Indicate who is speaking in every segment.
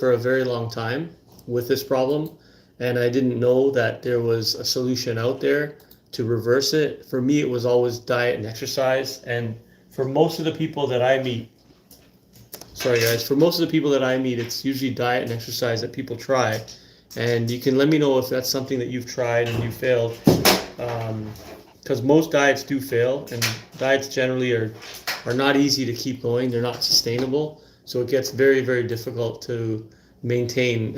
Speaker 1: for a very long time with this problem, and I didn't know that there was a solution out there to reverse it. For me, it was always diet and exercise, and for most of the people that I meet, sorry guys, for most of the people that I meet, it's usually diet and exercise that people try, and you can let me know if that's something that you've tried and you failed, because most diets do fail, and diets generally are not easy to keep going. They're not sustainable, so it gets very, very difficult to maintain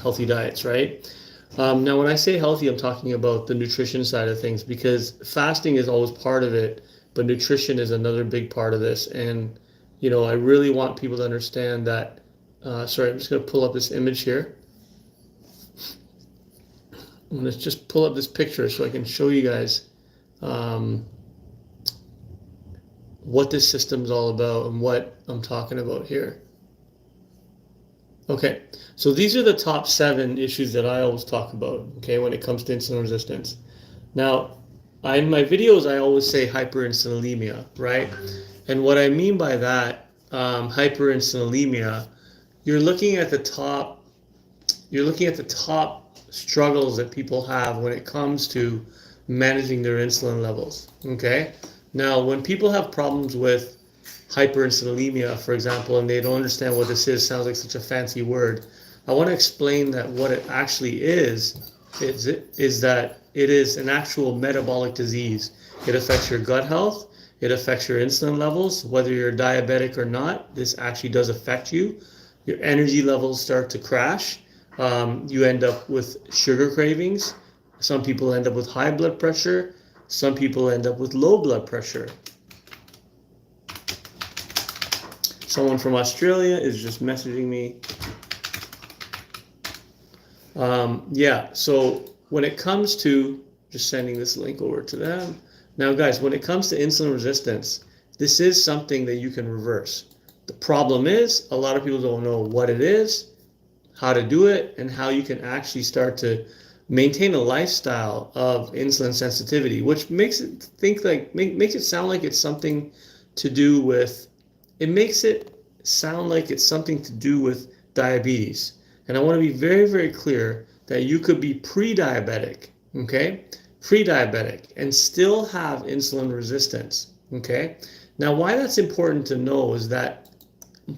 Speaker 1: healthy diets, right? Now, when I say healthy, I'm talking about the nutrition side of things, because fasting is always part of it, but nutrition is another big part of this. And, I really want people to understand that. Sorry, I'm just going to pull up this image here. I'm going to just pull up this picture so I can show you guys what this system's all about and what I'm talking about here. Okay, so these are the top 7 issues that I always talk about, okay, when it comes to insulin resistance. Now, in my videos, I always say hyperinsulinemia, right? And what I mean by that, hyperinsulinemia, you're looking at the top struggles that people have when it comes to managing their insulin levels, okay? Now, when people have problems with hyperinsulinemia, for example, and they don't understand what this is, sounds like such a fancy word, I want to explain that what it actually is that it is an actual metabolic disease. It affects your gut health, it affects your insulin levels, whether you're diabetic or not. This actually does affect you. Your energy levels start to crash. You end up with sugar cravings. Some people end up with high blood pressure. Some people end up with low blood pressure. Someone from Australia is just messaging me. So when it comes to, just sending this link over to them. Now guys, when it comes to insulin resistance, this is something that you can reverse. The problem is, a lot of people don't know what it is, how to do it, and how you can actually start to maintain a lifestyle of insulin sensitivity, which makes it sound like it's something to do with, it makes it sound like it's something to do with diabetes. And I want to be very, very clear that you could be pre-diabetic, okay? Pre-diabetic and still have insulin resistance, okay? Now, why that's important to know is that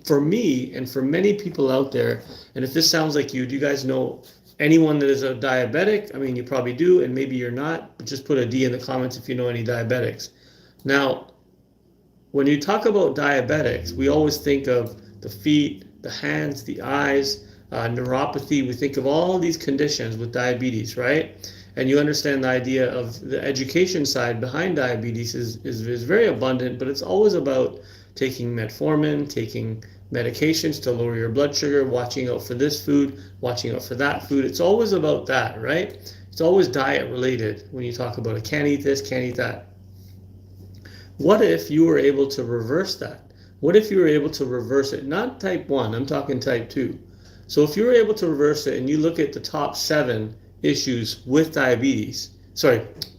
Speaker 1: for me and for many people out there, and if this sounds like you, do you guys know anyone that is a diabetic? I mean, you probably do, and maybe you're not, but just put a D in the comments if you know any diabetics. Now, when you talk about diabetics, we always think of the feet, the hands, the eyes, neuropathy. We think of all these conditions with diabetes, right? And you understand the idea of the education side behind diabetes is very abundant, but it's always about taking metformin, taking medications to lower your blood sugar, watching out for this food, watching out for that food. It's always about that, right? It's always diet related when you talk about, I can't eat this, can't eat that. What if you were able to reverse that? What if you were able to reverse it? Not type 1, I'm talking type 2. So if you were able to reverse it and you look at the top 7 issues with diabetes,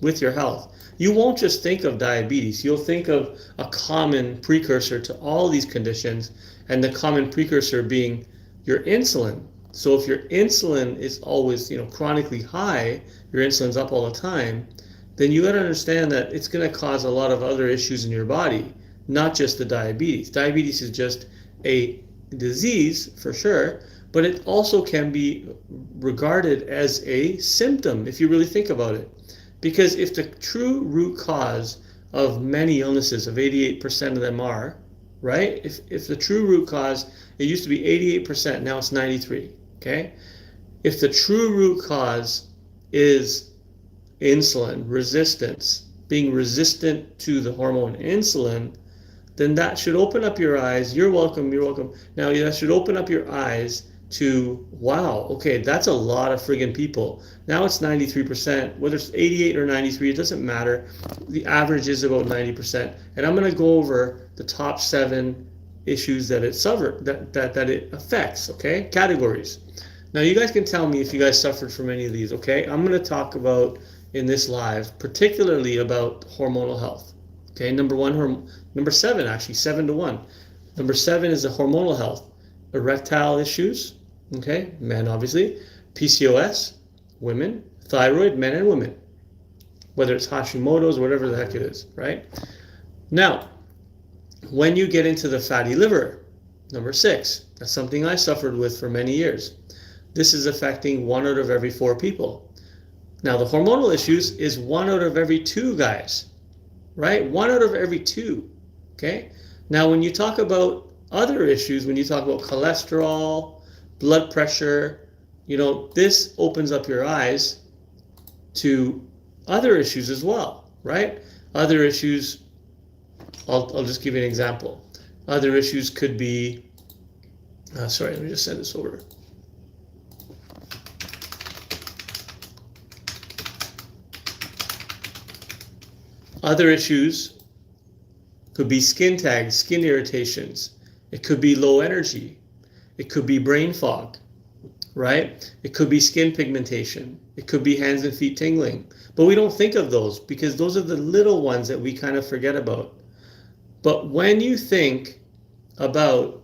Speaker 1: with your health, you won't just think of diabetes. You'll think of a common precursor to all these conditions, and the common precursor being your insulin. So if your insulin is always, chronically high, your insulin's up all the time, then you got to understand that it's going to cause a lot of other issues in your body, not just the diabetes. Diabetes is just a disease for sure, but it also can be regarded as a symptom if you really think about it. Because if the true root cause of many illnesses, of 88% of them are, right? If the true root cause, it used to be 88%, now it's 93, okay? If the true root cause is insulin resistance, being resistant to the hormone insulin, then that should open up your eyes. You're welcome, you're welcome. Now that should open up your eyes to, wow, okay, that's a lot of friggin' people. Now it's 93%, whether it's 88 or 93, it doesn't matter. The average is about 90%. And I'm gonna go over the top 7 issues that it affects, okay? Categories. Now you guys can tell me if you guys suffered from any of these, okay? I'm gonna talk about, in this live, particularly about hormonal health. Okay, number 7 actually, 7 to 1. Number 7 is the hormonal health. Erectile issues, Okay, men obviously. PCOS, women. Thyroid, men and women. Whether it's Hashimoto's, whatever the heck it is, right? Now, when you get into the fatty liver, number 6, that's something I suffered with for many years. This is affecting 1 out of every 4 people. Now, the hormonal issues is 1 out of every 2 guys, right? 1 out of every 2, okay? Now, when you talk about other issues, when you talk about cholesterol, blood pressure, this opens up your eyes to other issues as well, right? Other issues, I'll just give you an example. Other issues could be, sorry, let me just send this over. Other issues could be skin tags, skin irritations. It could be low energy. It could be brain fog, right? It could be skin pigmentation. It could be hands and feet tingling. But we don't think of those because those are the little ones that we kind of forget about. But when you think about,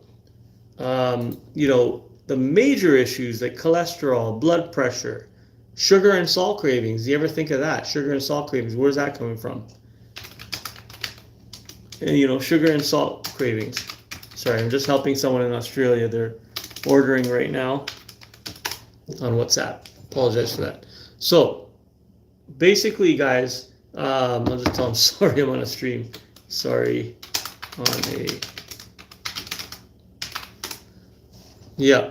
Speaker 1: the major issues like cholesterol, blood pressure, sugar and salt cravings, do you ever think of that? Sugar and salt cravings, where's that coming from? And, sugar and salt cravings. Sorry, I'm just helping someone in Australia. They're ordering right now on WhatsApp. Apologize for that. So, basically, guys, I'll just tell them, sorry, I'm on a stream. Sorry, Yeah.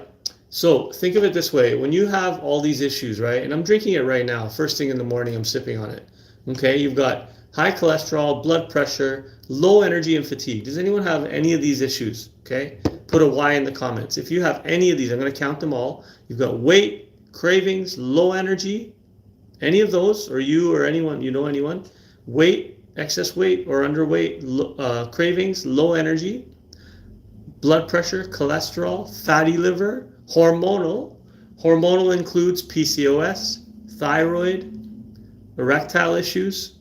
Speaker 1: So, think of it this way. When you have all these issues, right, and I'm drinking it right now. First thing in the morning, I'm sipping on it. Okay, you've got high cholesterol, blood pressure, low energy, and fatigue. Does anyone have any of these issues? Okay, put a Y in the comments. If you have any of these, I'm going to count them all. You've got weight, cravings, low energy, any of those, or you or anyone, anyone, weight, excess weight or underweight, cravings, low energy, blood pressure, cholesterol, fatty liver, hormonal. Hormonal includes PCOS, thyroid, erectile issues,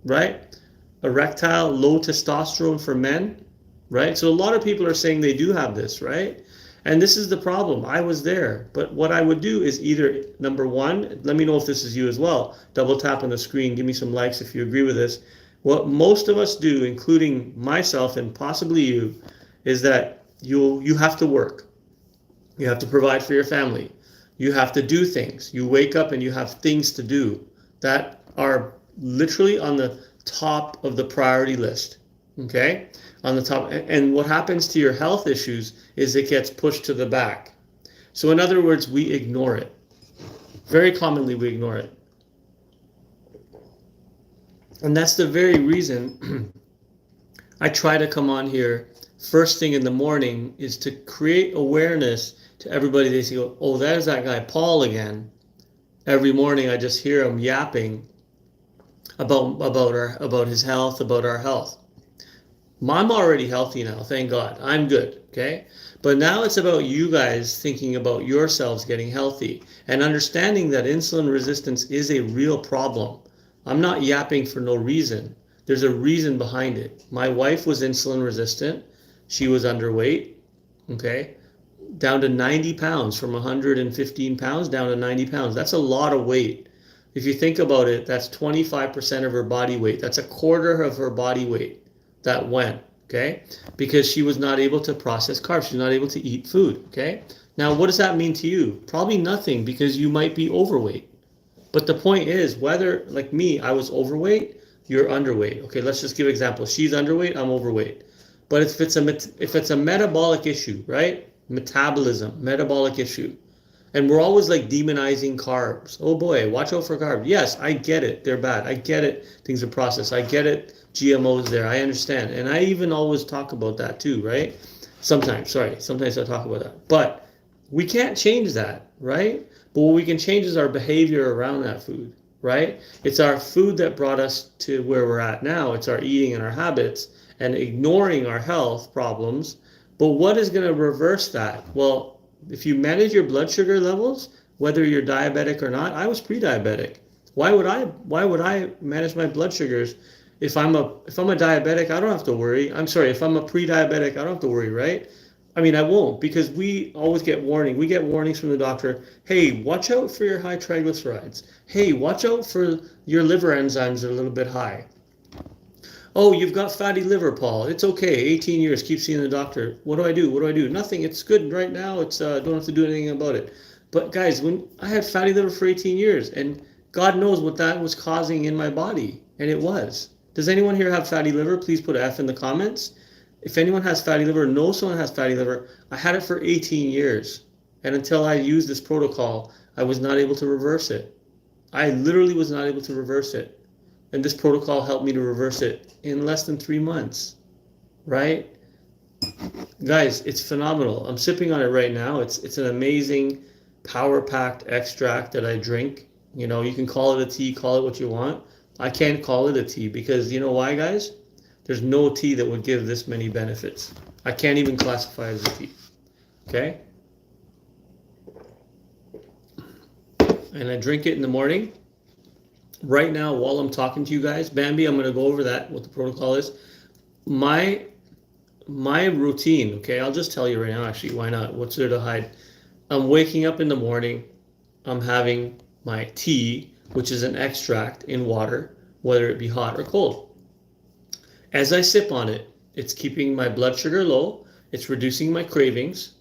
Speaker 1: right? Erectile, low testosterone for men, right? So a lot of people are saying they do have this, right? And this is the problem. I was there. But what I would do is either, number 1, let me know if this is you as well. Double tap on the screen. Give me some likes if you agree with this. What most of us do, including myself and possibly you, is that you have to work. You have to provide for your family. You have to do things. You wake up and you have things to do that are literally on the top of the priority list, okay? On the top. And what happens to your health issues is it gets pushed to the back. So in other words, we ignore it. Very commonly, we ignore it. And that's the very reason I try to come on here first thing in the morning, is to create awareness to everybody. They say, oh, there's that guy Paul again. Every morning I just hear him yapping about his health, about our health. I'm already healthy now, thank God. I'm good, okay? But now it's about you guys thinking about yourselves getting healthy and understanding that insulin resistance is a real problem. I'm not yapping for no reason. There's a reason behind it. My wife was insulin resistant. She was underweight, okay? Down to 90 pounds, from 115 pounds down to 90 pounds. That's a lot of weight. If you think about it, that's 25% of her body weight. That's a quarter of her body weight that went, okay? Because she was not able to process carbs. She's not able to eat food, okay? Now, what does that mean to you? Probably nothing, because you might be overweight. But the point is, whether, like me, I was overweight, you're underweight. Okay, let's just give an example. She's underweight, I'm overweight. But if it's a metabolic issue, right? Metabolism, metabolic issue. And we're always like demonizing carbs. Oh boy, watch out for carbs. Yes, I get it. They're bad. I get it. Things are processed. I get it. GMOs there. I understand. And I even always talk about that too, right? Sometimes I talk about that. But we can't change that, right? But what we can change is our behavior around that food, right? It's our food that brought us to where we're at now. It's our eating and our habits and ignoring our health problems. But what is going to reverse that? Well, if you manage your blood sugar levels, whether you're diabetic or not, I was pre-diabetic. Why would I manage my blood sugars? If I'm a diabetic, I don't have to worry. I'm sorry, if I'm a pre-diabetic, I don't have to worry, right? I mean, I won't, because we always get warning. We get warnings from the doctor. Hey, watch out for your high triglycerides. Hey, watch out for your liver enzymes are a little bit high. Oh, you've got fatty liver, Paul. It's okay. 18 years. Keep seeing the doctor. What do I do? What do I do? Nothing. It's good right now. It's don't have to do anything about it. But guys, when I had fatty liver for 18 years, and God knows what that was causing in my body, and it was. Does anyone here have fatty liver? Please put F in the comments. If anyone has fatty liver, knows someone has fatty liver, I had it for 18 years. And until I used this protocol, I was not able to reverse it. I literally was not able to reverse it. And this protocol helped me to reverse it in less than 3 months, right? Guys, it's phenomenal. I'm sipping on it right now. It's an amazing power-packed extract that I drink. You know, you can call it a tea, call it what you want. I can't call it a tea because you know why, guys? There's no tea that would give this many benefits. I can't even classify it as a tea, okay? And I drink it in the morning. Right now, while I'm talking to you guys, Bambi, I'm going to go over that, what the protocol is. My routine, okay, I'll just tell you right now, actually, why not? What's there to hide? I'm waking up in the morning, I'm having my tea, which is an extract in water, whether it be hot or cold. As I sip on it, it's keeping my blood sugar low, it's reducing my cravings,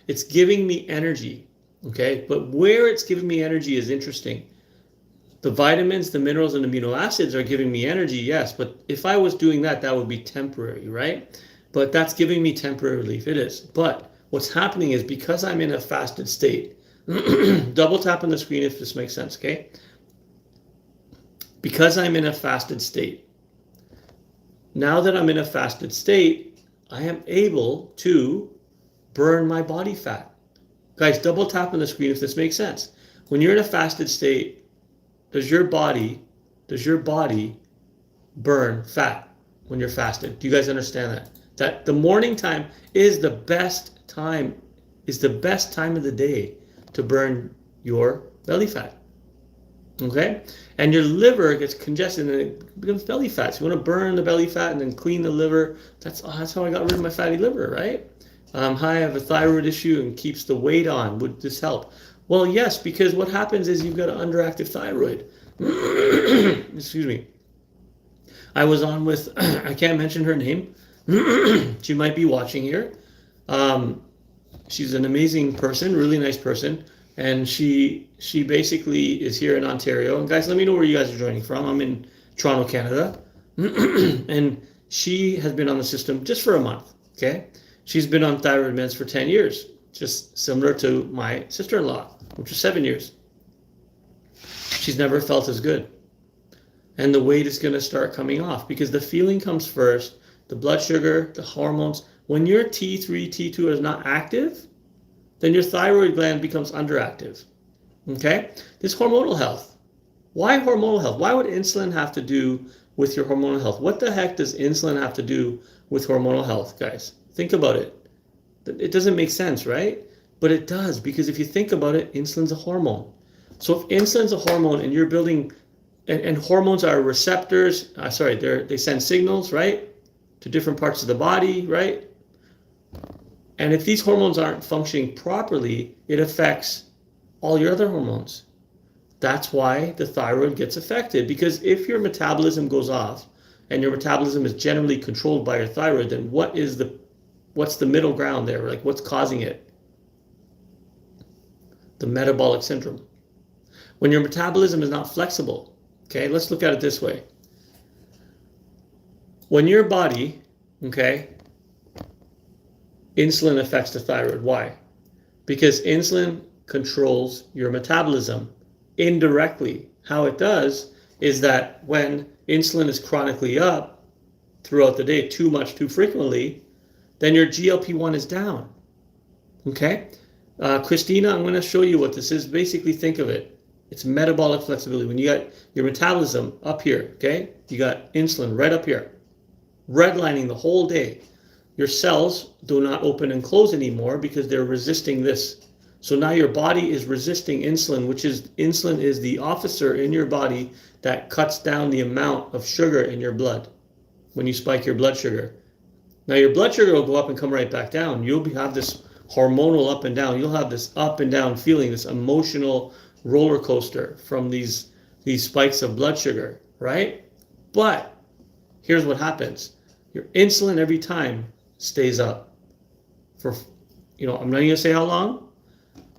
Speaker 1: it's giving me energy, okay? But where it's giving me energy is interesting. The vitamins, the minerals, and amino acids are giving me energy, yes, but if I was doing that, that would be temporary, right? But that's giving me temporary relief, it is. But what's happening is because I'm in a fasted state, double tap on the screen if this makes sense, okay? Because I'm in a fasted state, now that I'm in a fasted state, I am able to burn my body fat. Guys, double tap on the screen if this makes sense. When you're in a fasted state, does your body burn fat when you're fasted? Do you guys understand that? That the morning time is the best time of the day to burn your belly fat. Okay? And your liver gets congested and it becomes belly fat. So you want to burn the belly fat and then clean the liver. That's how I got rid of my fatty liver, right? I have a thyroid issue and keeps the weight on. Would this help? Well, yes, because what happens is you've got an underactive thyroid. Excuse me. I was on with, I can't mention her name. She might be watching here. She's an amazing person, really nice person. And she basically is here in Ontario. And guys, let me know where you guys are joining from. I'm in Toronto, Canada. And she has been on the system just for a month, okay? She's been on thyroid meds for 10 years, just similar to my sister-in-law, which was 7 years. She's never felt as good. And the weight is going to start coming off because the feeling comes first, the blood sugar, the hormones. When your T3, T2 is not active, then your thyroid gland becomes underactive. Okay? This hormonal health. Why hormonal health? Why would insulin have to do with your hormonal health? What the heck does insulin have to do with hormonal health, guys? Think about it. It doesn't make sense, right? But it does, because if you think about it, insulin's a hormone. So if insulin's a hormone and you're building, and hormones are receptors, they send signals, right? To different parts of the body, right? And if these hormones aren't functioning properly, it affects all your other hormones. That's why the thyroid gets affected, because if your metabolism goes off and your metabolism is generally controlled by your thyroid, then what's the middle ground there? Like, what's causing it? The metabolic syndrome. When your metabolism is not flexible, okay, let's look at it this way. When your body, okay, insulin affects the thyroid. Why? Because insulin controls your metabolism indirectly. How it does is that when insulin is chronically up throughout the day, too much, too frequently, then your GLP-1 is down. Okay? Christina, I'm going to show you what this is. Basically, think of it. It's metabolic flexibility. When you got your metabolism up here, okay? You got insulin right up here, redlining the whole day. Your cells do not open and close anymore because they're resisting this. So now your body is resisting insulin, insulin is the officer in your body that cuts down the amount of sugar in your blood when you spike your blood sugar. Now your blood sugar will go up and come right back down. You'll have this hormonal up and down. You'll have this up and down feeling, this emotional roller coaster from these spikes of blood sugar, right? But here's what happens. Your insulin every time stays up for, I'm not going to say how long.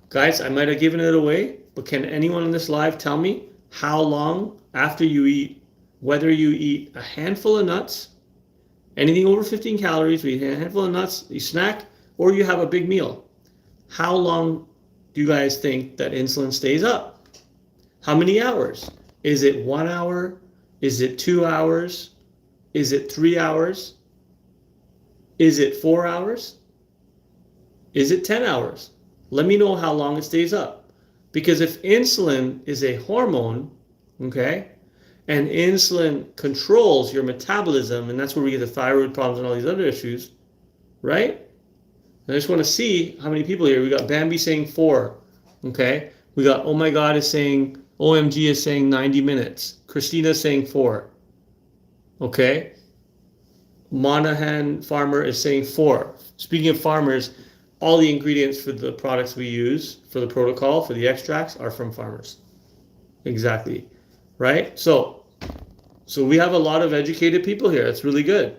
Speaker 1: Guys, I might have given it away, but can anyone in this live tell me how long after you eat, whether you eat a handful of nuts, anything over 15 calories, we eat a handful of nuts, you snack, or you have a big meal, how long do you guys think that insulin stays up? How many hours? Is it 1 hour? Is it 2 hours? Is it 3 hours? Is it 4 hours? Is it 10 hours? Let me know how long it stays up. Because if insulin is a hormone, okay, and insulin controls your metabolism, and that's where we get the thyroid problems and all these other issues, right? I just want to see how many people here. We got Bambi saying 4, okay? We got Oh My God is saying, OMG is saying 90 minutes. Christina is saying 4, okay? Monahan Farmer is saying 4. Speaking of farmers, all the ingredients for the products we use, for the protocol, for the extracts, are from farmers. Exactly. Right? So we have a lot of educated people here. It's really good.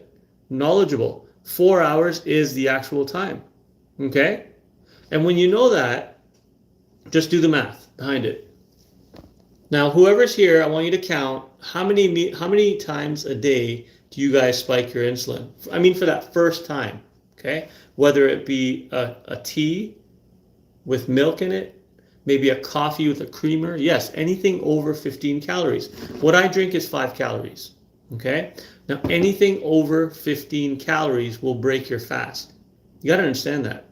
Speaker 1: Knowledgeable. 4 hours is the actual time. Okay? And when you know that, just do the math behind it. Now, whoever's here, I want you to count how many times a day do you guys spike your insulin? I mean, for that first time. Okay? Whether it be a tea with milk in it, maybe a coffee with a creamer. Yes, anything over 15 calories. What I drink is 5 calories. Okay? Now, anything over 15 calories will break your fast. You got to understand that.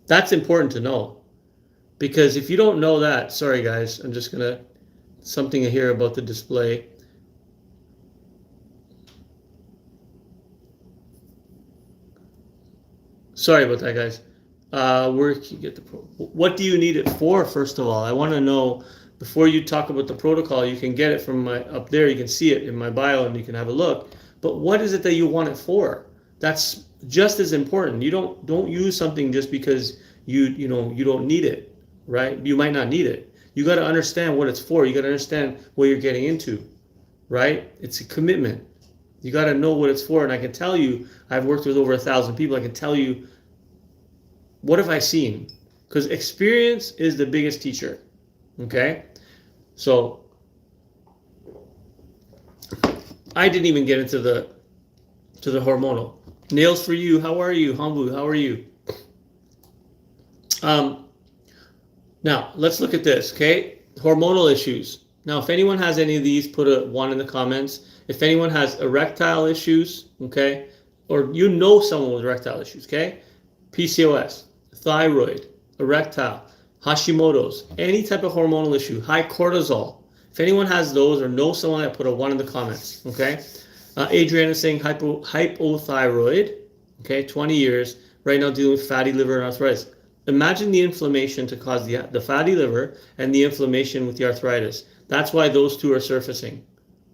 Speaker 1: That's important to know. Because if you don't know that, sorry guys, I'm just going to, something here about the display. Sorry about that, guys. Where can you get the what do you need it for? First of all, I want to know before you talk about the protocol. You can get it from my up there. You can see it in my bio, and you can have a look. But what is it that you want it for? That's just as important. You don't use something just because you don't need it, right? You might not need it. You got to understand what it's for. You got to understand what you're getting into, right? It's a commitment. You got to know what it's for. And I can tell you, I've worked with over 1,000 people. I can tell you, what have I seen? Because experience is the biggest teacher. Okay? So, I didn't even get into the hormonal. Nails for you. How are you? Hambu, how are you? Now, let's look at this, okay? Hormonal issues. Now, if anyone has any of these, put a 1 in the comments. If anyone has erectile issues, okay, or someone with erectile issues, okay, PCOS, thyroid, erectile, Hashimoto's, any type of hormonal issue, high cortisol. If anyone has those or know someone, I put a 1 in the comments, okay? Adriana is saying hypothyroid, okay, 20 years, right now dealing with fatty liver and arthritis. Imagine the inflammation to cause the fatty liver and the inflammation with the arthritis. That's why those two are surfacing.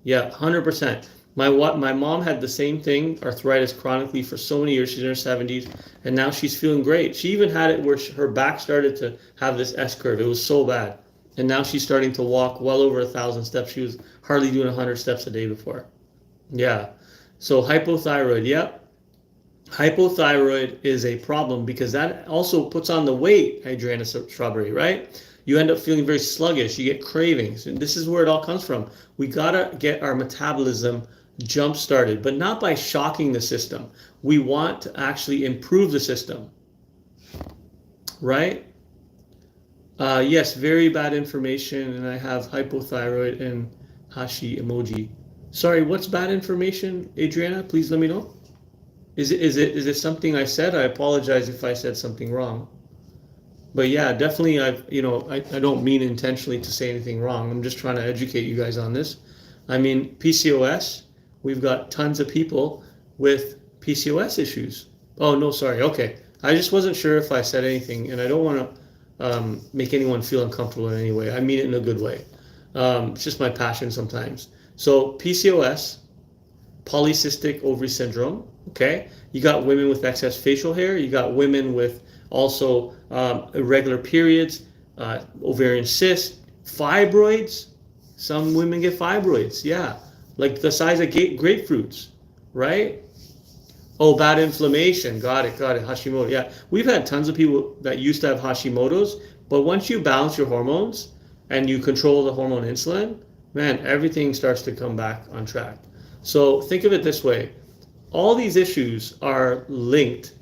Speaker 1: Yeah, 100%. My mom had the same thing, arthritis chronically for so many years. She's in her 70s, and now she's feeling great. She even had it where her back started to have this S-curve. It was so bad. And now she's starting to walk well over 1,000 steps. She was hardly doing 100 steps a day before. Yeah. So hypothyroid, yeah. Hypothyroid is a problem because that also puts on the weight, Adriana Strawberry, right? You end up feeling very sluggish. You get cravings. And this is where it all comes from. We got to get our metabolism jump-started, but not by shocking the system. We want to actually improve the system, right? Yes, very bad information, and I have hypothyroid and Hashi emoji. Sorry, what's bad information, Adriana? Please let me know. Is it something I said? I apologize if I said something wrong. But yeah, definitely, I don't mean intentionally to say anything wrong. I'm just trying to educate you guys on this. I mean, PCOS, we've got tons of people with PCOS issues. Oh, no, sorry. Okay. I just wasn't sure if I said anything, and I don't want to make anyone feel uncomfortable in any way. I mean it in a good way. It's just my passion sometimes. So PCOS, polycystic ovary syndrome. Okay, you got women with excess facial hair. You got women with also irregular periods, ovarian cysts, fibroids. Some women get fibroids. Yeah, like the size of grapefruits, right? Oh, bad inflammation. Got it. Hashimoto. Yeah, we've had tons of people that used to have Hashimoto's, but once you balance your hormones and you control the hormone insulin, man, everything starts to come back on track. So think of it this way. All these issues are linked,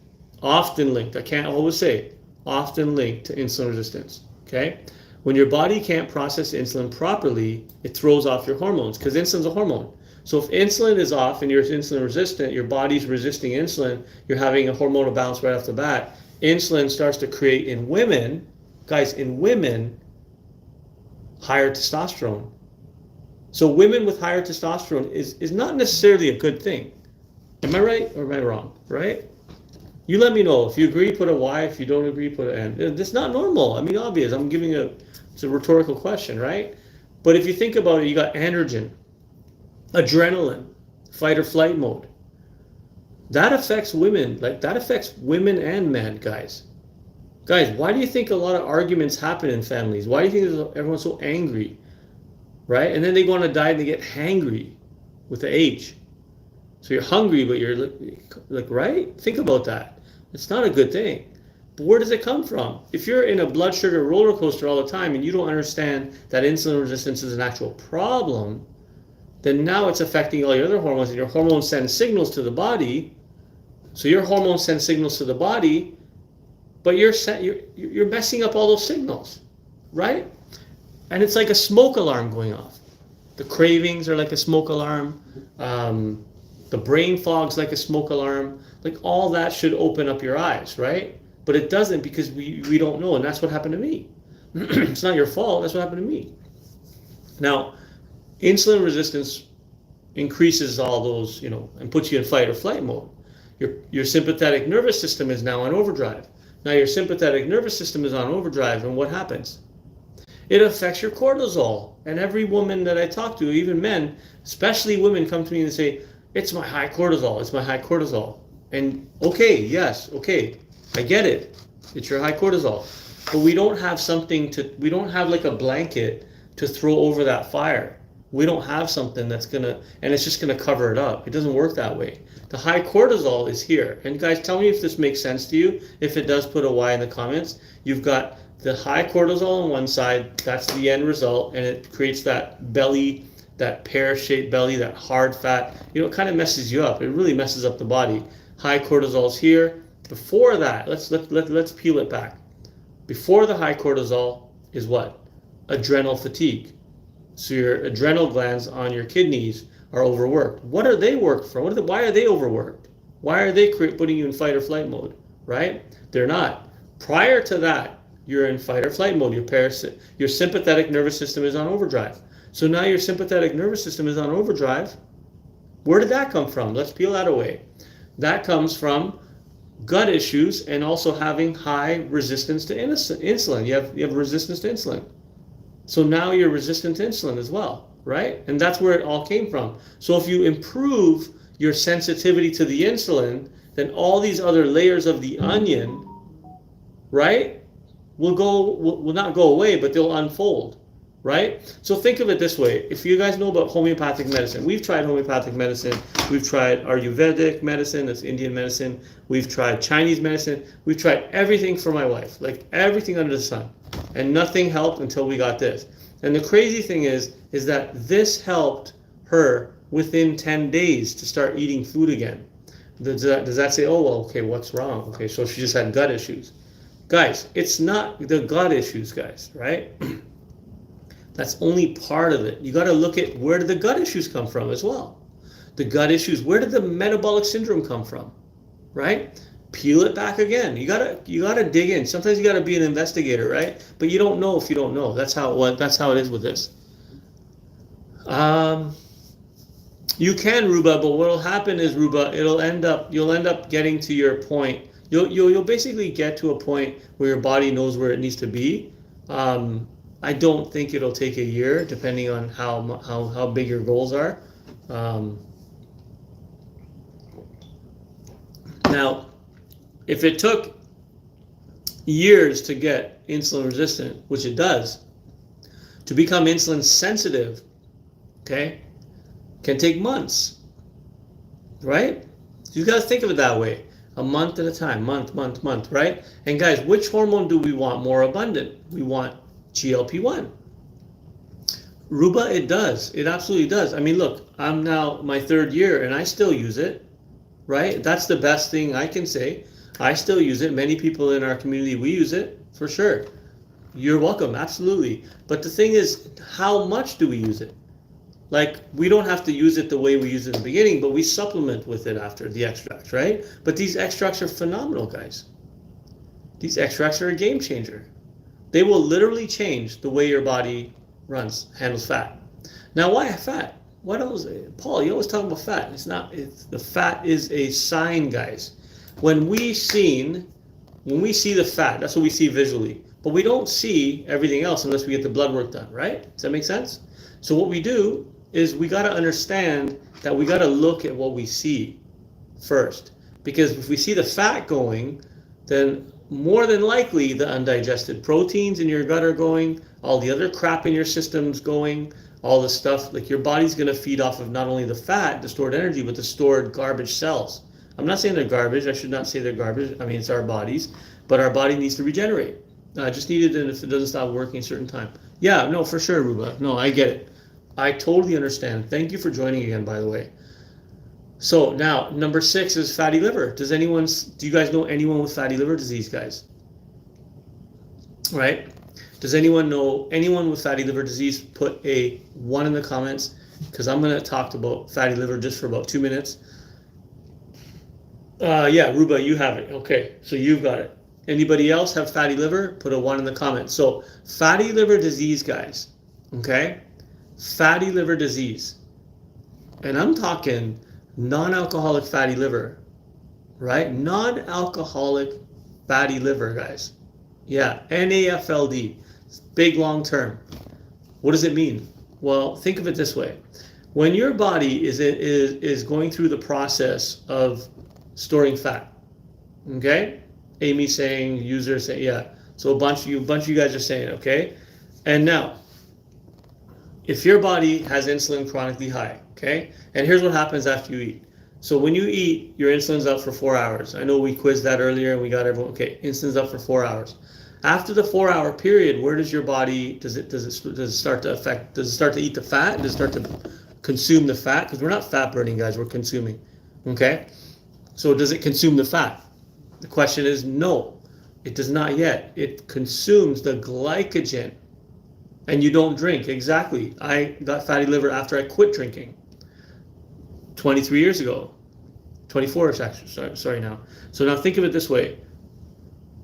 Speaker 1: often linked. I can't always say, often linked to insulin resistance. Okay? When your body can't process insulin properly, it throws off your hormones because insulin's a hormone. So if insulin is off and you're insulin resistant, your body's resisting insulin, you're having a hormonal balance right off the bat, insulin starts to create in women, guys, in women, higher testosterone. So women with higher testosterone is not necessarily a good thing. Am I right or am I wrong, right? You let me know. If you agree, put a Y. If you don't agree, put an N. It's not normal. I mean, obvious. I'm giving it's a rhetorical question, right? But if you think about it, you got androgen, adrenaline, fight or flight mode. That affects women. Like that affects women and men, guys. Guys, why do you think a lot of arguments happen in families? Why do you think everyone's so angry, right? And then they go on a diet and they get hangry with the H. So you're hungry, but you're like, right? Think about that. It's not a good thing. But where does it come from? If you're in a blood sugar roller coaster all the time and you don't understand that insulin resistance is an actual problem, then now it's affecting all your other hormones, and your hormones send signals to the body. So your hormones send signals to the body, but you're messing up all those signals, right? And it's like a smoke alarm going off. The cravings are like a smoke alarm. The brain fog's like a smoke alarm. Like all that should open up your eyes, right? But it doesn't because we don't know, and that's what happened to me. It's not your fault. That's what happened to me. Now, insulin resistance increases all those, and puts you in fight or flight mode. Your sympathetic nervous system is now on overdrive. Now your sympathetic nervous system is on overdrive, and what happens? It affects your cortisol. And every woman that I talk to, even men, especially women, come to me and say, it's my high cortisol, it's my high cortisol. And okay, I get it. It's your high cortisol. But we don't have like a blanket to throw over that fire. We don't have something that's and it's just gonna cover it up. It doesn't work that way. The high cortisol is here. And guys, tell me if this makes sense to you. If it does, put a Y in the comments. You've got the high cortisol on one side, that's the end result, and it creates that belly, that pear-shaped belly, that hard fat. It kind of messes you up. It really messes up the body. High cortisol's here. Before that, let's peel it back. Before the high cortisol is what? Adrenal fatigue. So your adrenal glands on your kidneys are overworked. What are they worked for? Why are they overworked? Why are they putting you in fight or flight mode, right? They're not. Prior to that, you're in fight or flight mode. Your sympathetic nervous system is on overdrive. So now your sympathetic nervous system is on overdrive. Where did that come from? Let's peel that away. That comes from gut issues and also having high resistance to insulin. You have resistance to insulin. So now you're resistant to insulin as well, right? And that's where it all came from. So if you improve your sensitivity to the insulin, then all these other layers of the onion, right, will not go away, but they'll unfold, right? So think of it this way. If you guys know about homeopathic medicine, we've tried homeopathic medicine. We've tried Ayurvedic medicine, that's Indian medicine. We've tried Chinese medicine. We've tried everything for my wife, like everything under the sun. And nothing helped until we got this. And the crazy thing is that this helped her within 10 days to start eating food again. Does that say, oh, well, okay, what's wrong? Okay, so she just had gut issues. Guys, it's not the gut issues, guys, right? That's only part of it. You got to look at where did the gut issues come from as well. The gut issues, where did the metabolic syndrome come from, right? Peel it back again. You gotta dig in. Sometimes you gotta be an investigator, right? But you don't know if you don't know. That's how it is with this. You can, Ruba, but what'll happen is, Ruba, you'll end up getting to your point. You'll basically get to a point where your body knows where it needs to be. I don't think it'll take a year, depending on how big your goals are. Now, if it took years to get insulin resistant, which it does, to become insulin sensitive, okay, can take months, right? You got to think of it that way. A month at a time, month, right? And guys, which hormone do we want more abundant? We want GLP-1. Ruba, it does. It absolutely does. I mean, look, I'm now my 3rd year and I still use it, right? That's the best thing I can say. I still use it. Many people in our community, we use it for sure. You're welcome, absolutely. But the thing is, how much do we use it? Like, we don't have to use it the way we used it in the beginning, but we supplement with it after the extracts, right? But these extracts are phenomenal, guys. These extracts are a game changer. They will literally change the way your body handles fat. Now, why fat? What else? Paul, you always talk about fat. The fat is a sign, guys. When we see the fat, that's what we see visually. But we don't see everything else unless we get the blood work done, right? Does that make sense? So what we do is we got to understand that we got to look at what we see first. Because if we see the fat going, then more than likely the undigested proteins in your gut are going, all the other crap in your system's going, all the stuff, like your body's going to feed off of not only the fat, the stored energy, but the stored garbage cells. I'm not saying they're garbage. I should not say they're garbage. I mean, it's our bodies, but our body needs to regenerate. I just need it, and if it doesn't stop working a certain time. Yeah, no, for sure, Ruba. No, I get it. I totally understand. Thank you for joining again, by the way. So now, number 6 is fatty liver. Do you guys know anyone with fatty liver disease, guys? Right? Does anyone know anyone with fatty liver disease? Put a 1 in the comments, because I'm going to talk about fatty liver just for about 2 minutes. Yeah, Ruba, you have it. Okay, so you've got it. Anybody else have fatty liver? Put a 1 in the comments. So fatty liver disease, guys, okay? Fatty liver disease. And I'm talking non-alcoholic fatty liver, right? Non-alcoholic fatty liver, guys. Yeah, NAFLD. Big long term. What does it mean? Well, think of it this way. When your body is going through the process of storing fat, okay? Amy saying, user saying, yeah. So a bunch of you guys are saying, okay? And now, if your body has insulin chronically high, okay? And here's what happens after you eat. So when you eat, your insulin's up for 4 hours. I know we quizzed that earlier and we got everyone, okay, insulin's up for 4 hours. After the 4-hour period, where does your body, does it start to eat the fat? Does it start to consume the fat? Because we're not fat burning, guys, we're consuming, okay? So does it consume the fat? The question is no, it does not yet. It consumes the glycogen. And you don't drink. Exactly. I got fatty liver after I quit drinking 23 years ago. 24 actually. Sorry now. So now think of it this way.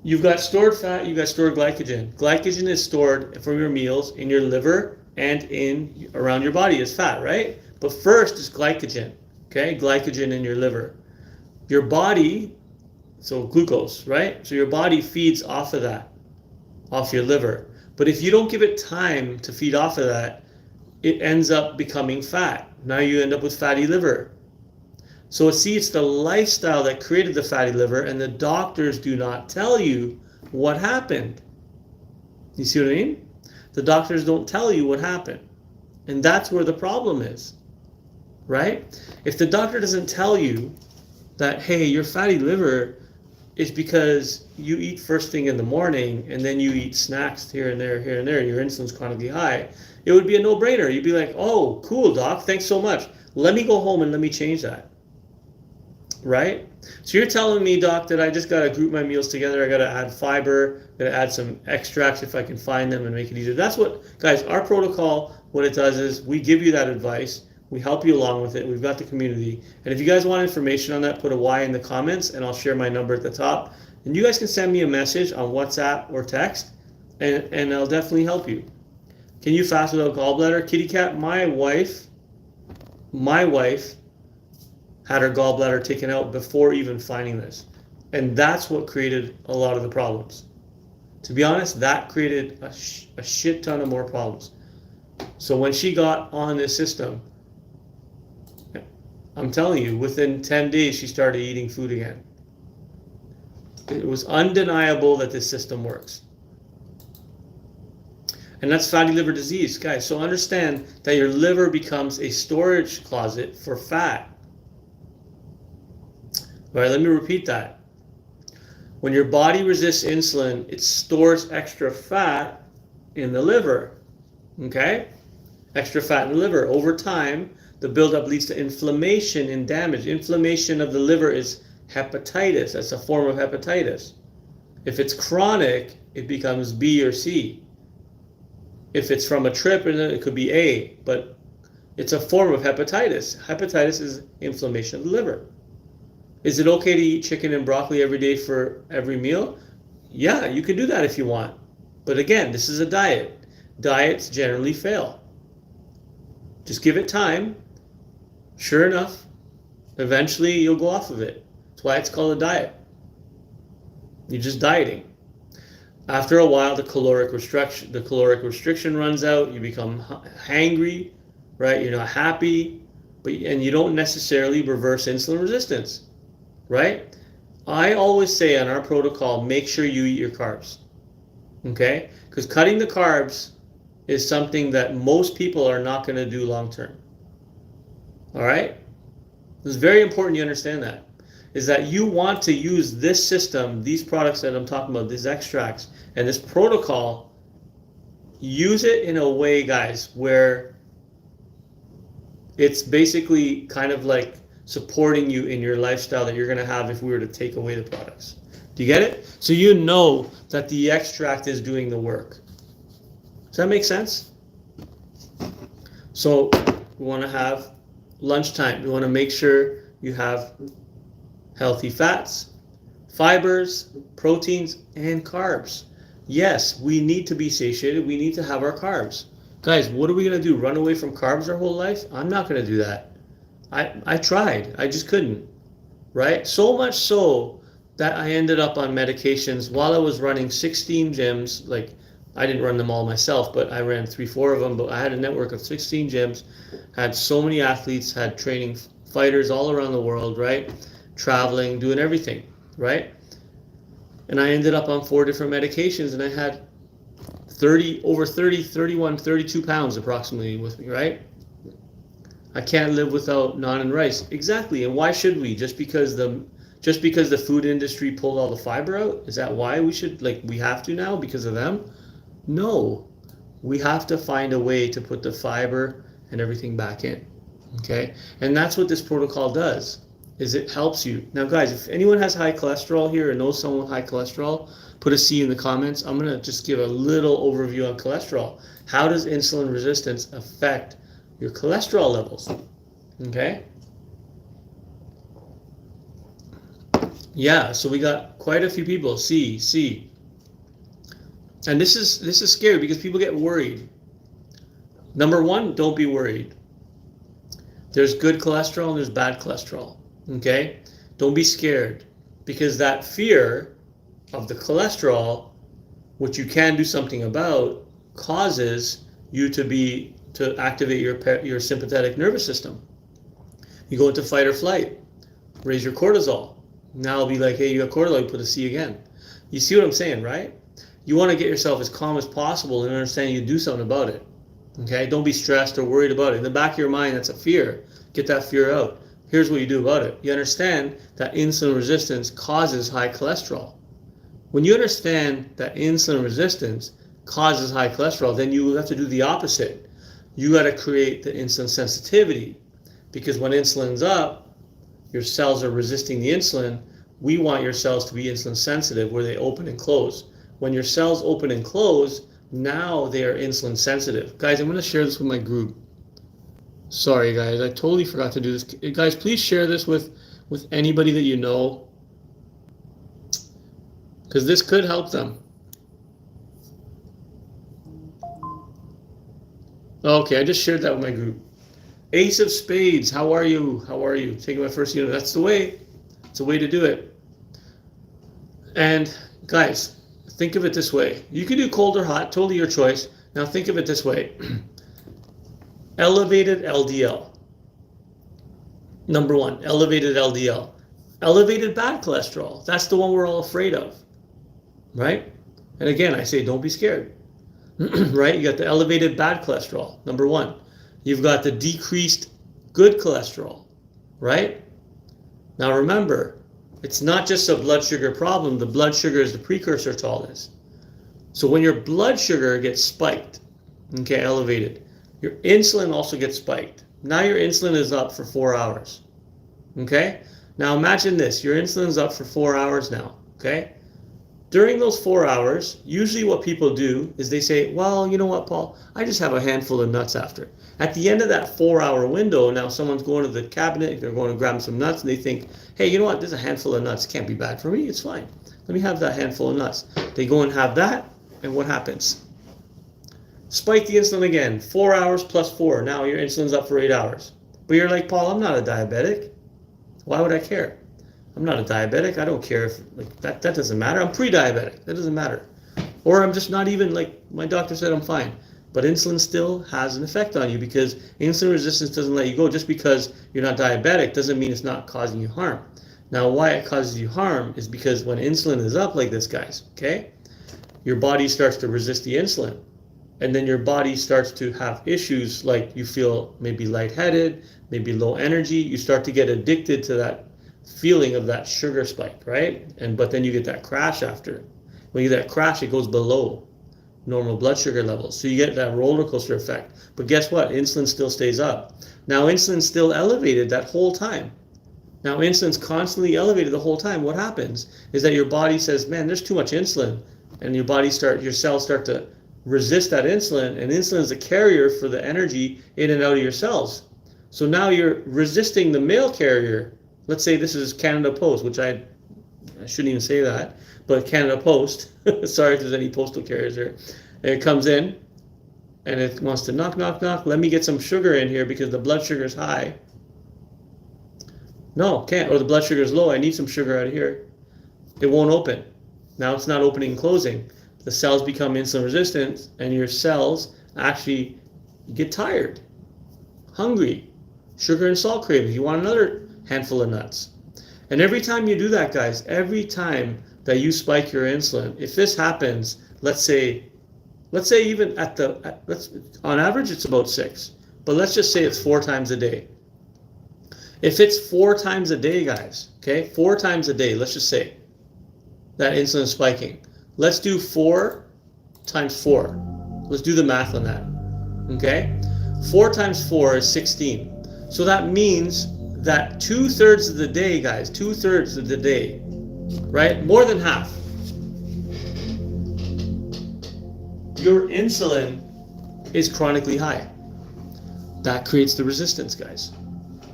Speaker 1: You've got stored fat, you've got stored glycogen. Glycogen is stored from your meals in your liver and around your body as fat, right? But first is glycogen. Okay? Glycogen in your liver. Your body, so glucose, right? So your body feeds off of that, off your liver. But if you don't give it time to feed off of that, it ends up becoming fat. Now you end up with fatty liver. So see, it's the lifestyle that created the fatty liver, and the doctors do not tell you what happened. You see what I mean? The doctors don't tell you what happened. And that's where the problem is, right? If the doctor doesn't tell you that, hey, your fatty liver is because you eat first thing in the morning and then you eat snacks here and there, your insulin's chronically high, it would be a no-brainer. You'd be like, oh, cool, doc, thanks so much. Let me go home and let me change that, right? So you're telling me, doc, that I just got to group my meals together. I got to add fiber, got to add some extracts if I can find them and make it easier. That's what, guys, our protocol, what it does is we give you that advice. We help you along with it. We've got the community. And if you guys want information on that, put a Y in the comments and I'll share my number at the top. And you guys can send me a message on WhatsApp or text and I'll definitely help you. Can you fast without gallbladder? Kitty cat, my wife had her gallbladder taken out before even finding this. And that's what created a lot of the problems. To be honest, that created a shit ton of more problems. So when she got on this system, I'm telling you, within 10 days, she started eating food again. was undeniable that this system works. And that's fatty liver disease, guys. So understand that your liver becomes a storage closet for fat. All right, let me repeat that. When your body resists insulin, it stores extra fat in the liver. Okay? Extra fat in the liver. Over time, the buildup leads to inflammation and damage. Inflammation of the liver is hepatitis. That's a form of hepatitis. If it's chronic, it becomes B or C. If it's from a trip, it could be A, but it's a form of hepatitis. Hepatitis is inflammation of the liver. Is it okay to eat chicken and broccoli every day for every meal? Yeah, you can do that if you want. But again, this is a diet. Diets generally fail. Just give it time. Sure enough, eventually you'll go off of it. That's why it's called a diet. You're just dieting. After a while, the caloric restriction runs out. You become hangry, right? You're not happy, and you don't necessarily reverse insulin resistance, right? I always say on our protocol, make sure you eat your carbs, okay? Because cutting the carbs is something that most people are not going to do long term. All right? It's very important you understand that. Is that you want to use this system, these products that I'm talking about, these extracts, and this protocol, use it in a way, guys, where it's basically kind of like supporting you in your lifestyle that you're going to have if we were to take away the products. Do you get it? So you know that the extract is doing the work. Does that make sense? So we want to have lunchtime. We want to make sure you have healthy fats, fibers, proteins, and carbs. Yes, we need to be satiated. We need to have our carbs. Guys, what are we going to do? Run away from carbs our whole life? I'm not going to do that. I tried. I just couldn't. Right? So much so that I ended up on medications while I was running 16 gyms. Like, I didn't run them all myself, but I ran 3-4 of them. But I had a network of 16 gyms, had so many athletes, had training fighters all around the world, right? Traveling, doing everything, right? And I ended up on 4 different medications, and I had 32 pounds approximately with me, right? I can't live without naan and rice. Exactly. And why should we? Just because the food industry pulled all the fiber out? Is that why we have to now because of them? No. We have to find a way to put the fiber and everything back in. Okay? And that's what this protocol does, is it helps you. Now guys, if anyone has high cholesterol here or knows someone with high cholesterol, put a C in the comments. I'm going to just give a little overview on cholesterol. How does insulin resistance affect your cholesterol levels? Okay? Yeah, so we got quite a few people. C. And this is scary because people get worried. Number one, don't be worried. There's good cholesterol and there's bad cholesterol. Okay? Don't be scared, because that fear of the cholesterol, which you can do something about, causes you to activate your sympathetic nervous system. You go into fight or flight, raise your cortisol. Now it'll be like, hey, you have cortisol, you put a C again. You see what I'm saying, right? You want to get yourself as calm as possible and understand you do something about it. Okay? Don't be stressed or worried about it. In the back of your mind, that's a fear. Get that fear out. Here's what you do about it. You understand that insulin resistance causes high cholesterol. When you understand that insulin resistance causes high cholesterol, then you have to do the opposite. You got to create the insulin sensitivity, because when insulin's up, your cells are resisting the insulin. We want your cells to be insulin sensitive, where they open and close. When your cells open and close, now they are insulin sensitive. Guys, I'm going to share this with my group. Sorry, guys, I totally forgot to do this. Guys, please share this with anybody that you know, because this could help them. Okay, I just shared that with my group. Ace of Spades, how are you? How are you? Taking my first unit. That's the way. It's a way to do it. And guys, think of it this way. You can do cold or hot, totally your choice. Now think of it this way. Elevated LDL. Number one, elevated LDL. Elevated bad cholesterol. That's the one we're all afraid of, right? And again, I say don't be scared, right? You got the elevated bad cholesterol, number one. You've got the decreased good cholesterol, right? Now remember, it's not just a blood sugar problem. The blood sugar is the precursor to all this. So when your blood sugar gets spiked, okay, elevated, your insulin also gets spiked. Now your insulin is up for 4 hours, okay? Now imagine this, your insulin's up for 4 hours now, okay? During those 4 hours, usually what people do is they say, well, you know what, Paul, I just have a handful of nuts after. At the end of that 4-hour window, now someone's going to the cabinet, they're going to grab some nuts, and they think, hey, you know what, there's a handful of nuts, it can't be bad for me, it's fine. Let me have that handful of nuts. They go and have that, and what happens? Spike the insulin again, 4 hours plus 4, now your insulin's up for 8 hours. But you're like, Paul, I'm not a diabetic. Why would I care? I'm not a diabetic. I don't care if that doesn't matter. I'm pre-diabetic. That doesn't matter. Or I'm just not even, like my doctor said, I'm fine. But insulin still has an effect on you because insulin resistance doesn't let you go. Just because you're not diabetic doesn't mean it's not causing you harm. Now, why it causes you harm is because when insulin is up like this, guys, okay, your body starts to resist the insulin. And then your body starts to have issues like you feel maybe lightheaded, maybe low energy. You start to get addicted to that feeling of that sugar spike, right? But then you get that crash after. When you get that crash, it goes below normal blood sugar levels. So you get that roller coaster effect. But guess what? Insulin still stays up. Now insulin's still elevated that whole time. Now insulin's constantly elevated the whole time. What happens is that your body says, man, there's too much insulin. And your cells start to resist that insulin, and insulin is a carrier for the energy in and out of your cells. So now you're resisting the mail carrier. Let's say this is Canada Post, which I shouldn't even say that, but Canada Post, sorry if there's any postal carriers there, and it comes in and it wants to knock, knock, knock, let me get some sugar in here because the blood sugar is high. No, can't, or the blood sugar is low, I need some sugar out of here. It won't open. Now it's not opening and closing. The cells become insulin resistant and your cells actually get tired, hungry, sugar and salt cravings. You want another handful of nuts. And every time you do that, guys, every time that you spike your insulin, if this happens, let's say even on average it's about 6, but let's just say it's 4 times a day. If it's 4 times a day, guys, okay, 4 times a day, let's just say that insulin is spiking. Let's do 4 times 4. Let's do the math on that. Okay? 4 times 4 is 16. So that means that 2/3 of the day, guys, 2/3 of the day, right? More than half. Your insulin is chronically high. That creates the resistance, guys.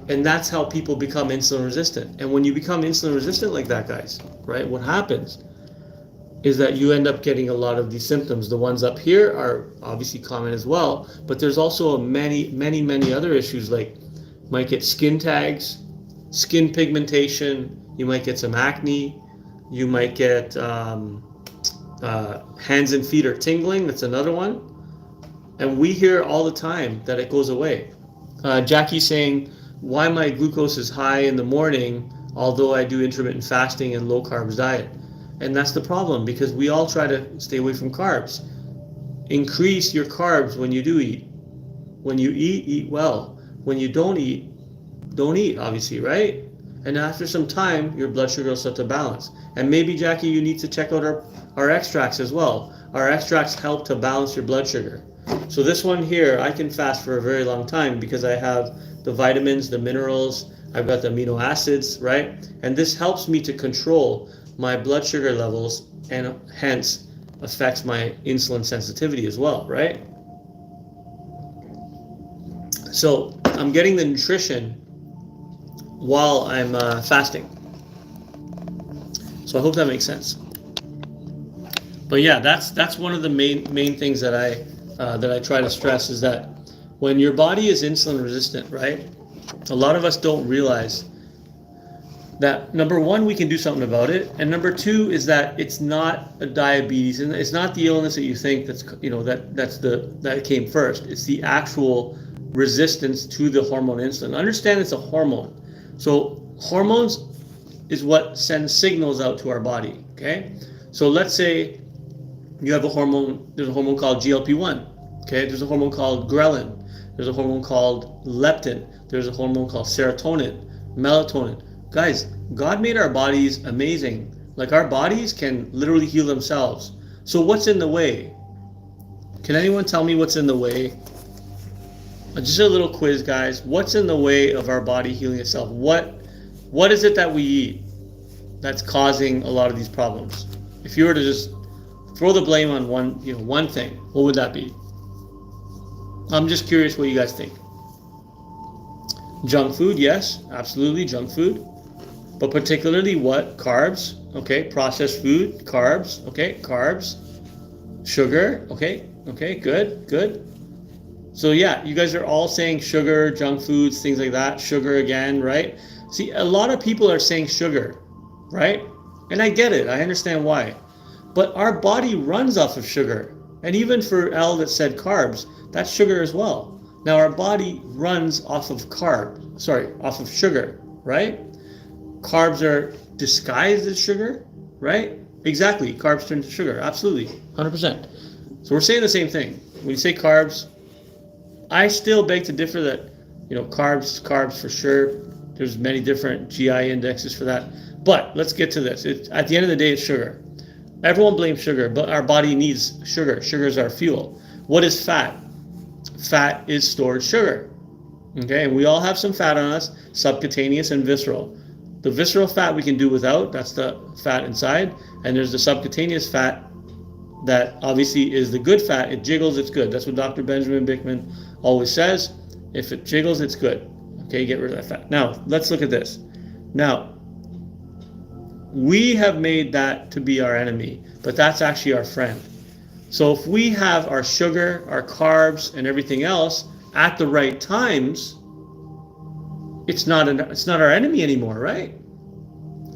Speaker 1: And that's how people become insulin resistant. And when you become insulin resistant like that, guys, right, what happens is that you end up getting a lot of these symptoms. The ones up here are obviously common as well, but there's also many other issues, like you might get skin tags, skin pigmentation, you might get some acne, you might get hands and feet are tingling, that's another one. And we hear all the time that it goes away. Jackie's saying, why my glucose is high in the morning, although I do intermittent fasting and low carbs diet. And that's the problem, because we all try to stay away from carbs. Increase your carbs when you do eat. When you eat, eat well. When you don't eat, obviously, right? And after some time, your blood sugar will start to balance. And maybe, Jackie, you need to check out our extracts as well. Our extracts help to balance your blood sugar. So this one here, I can fast for a very long time because I have the vitamins, the minerals, I've got the amino acids, right? And this helps me to control my blood sugar levels and hence affects my insulin sensitivity as well, right? So I'm getting the nutrition while I'm fasting. So I hope that makes sense. But yeah, that's one of the main things that I try to stress is that when your body is insulin resistant, right? A lot of us don't realize that number one, we can do something about it, and number two is that it's not a diabetes, and it's not the illness that you think that came first. It's the actual resistance to the hormone insulin. Understand it's a hormone. So hormones is what sends signals out to our body. Okay, so let's say you have a hormone. There's a hormone called GLP-1. Okay, there's a hormone called ghrelin. There's a hormone called leptin. There's a hormone called serotonin, melatonin. Guys, God made our bodies amazing. Like, our bodies can literally heal themselves. So what's in the way? Can anyone tell me what's in the way? Just a little quiz, guys. What's in the way of our body healing itself? What is it that we eat that's causing a lot of these problems? If you were to just throw the blame on one thing, what would that be? I'm just curious what you guys think. Junk food, yes, absolutely, junk food. But particularly what? Carbs, okay, processed food, carbs, okay, carbs, sugar, okay, good. So yeah, you guys are all saying sugar, junk foods, things like that, sugar again, right? See, a lot of people are saying sugar, right? And I get it, I understand why. But our body runs off of sugar. And even for L that said carbs, that's sugar as well. Now our body runs off of off of sugar, right? Carbs are disguised as sugar, right? Exactly, carbs turn to sugar, absolutely, 100%. So we're saying the same thing. When you say carbs, I still beg to differ that, carbs for sure. There's many different GI indexes for that. But let's get to this. At the end of the day, it's sugar. Everyone blames sugar, but our body needs sugar. Sugar is our fuel. What is fat? Fat is stored sugar. Okay, and we all have some fat on us, subcutaneous and visceral. The visceral fat we can do without, that's the fat inside. And there's the subcutaneous fat that obviously is the good fat. It jiggles, it's good. That's what Dr. Benjamin Bickman always says. If it jiggles, it's good. Okay, get rid of that fat. Now, let's look at this. Now, we have made that to be our enemy, but that's actually our friend. So if we have our sugar, our carbs, and everything else at the right times, it's not our enemy anymore, right?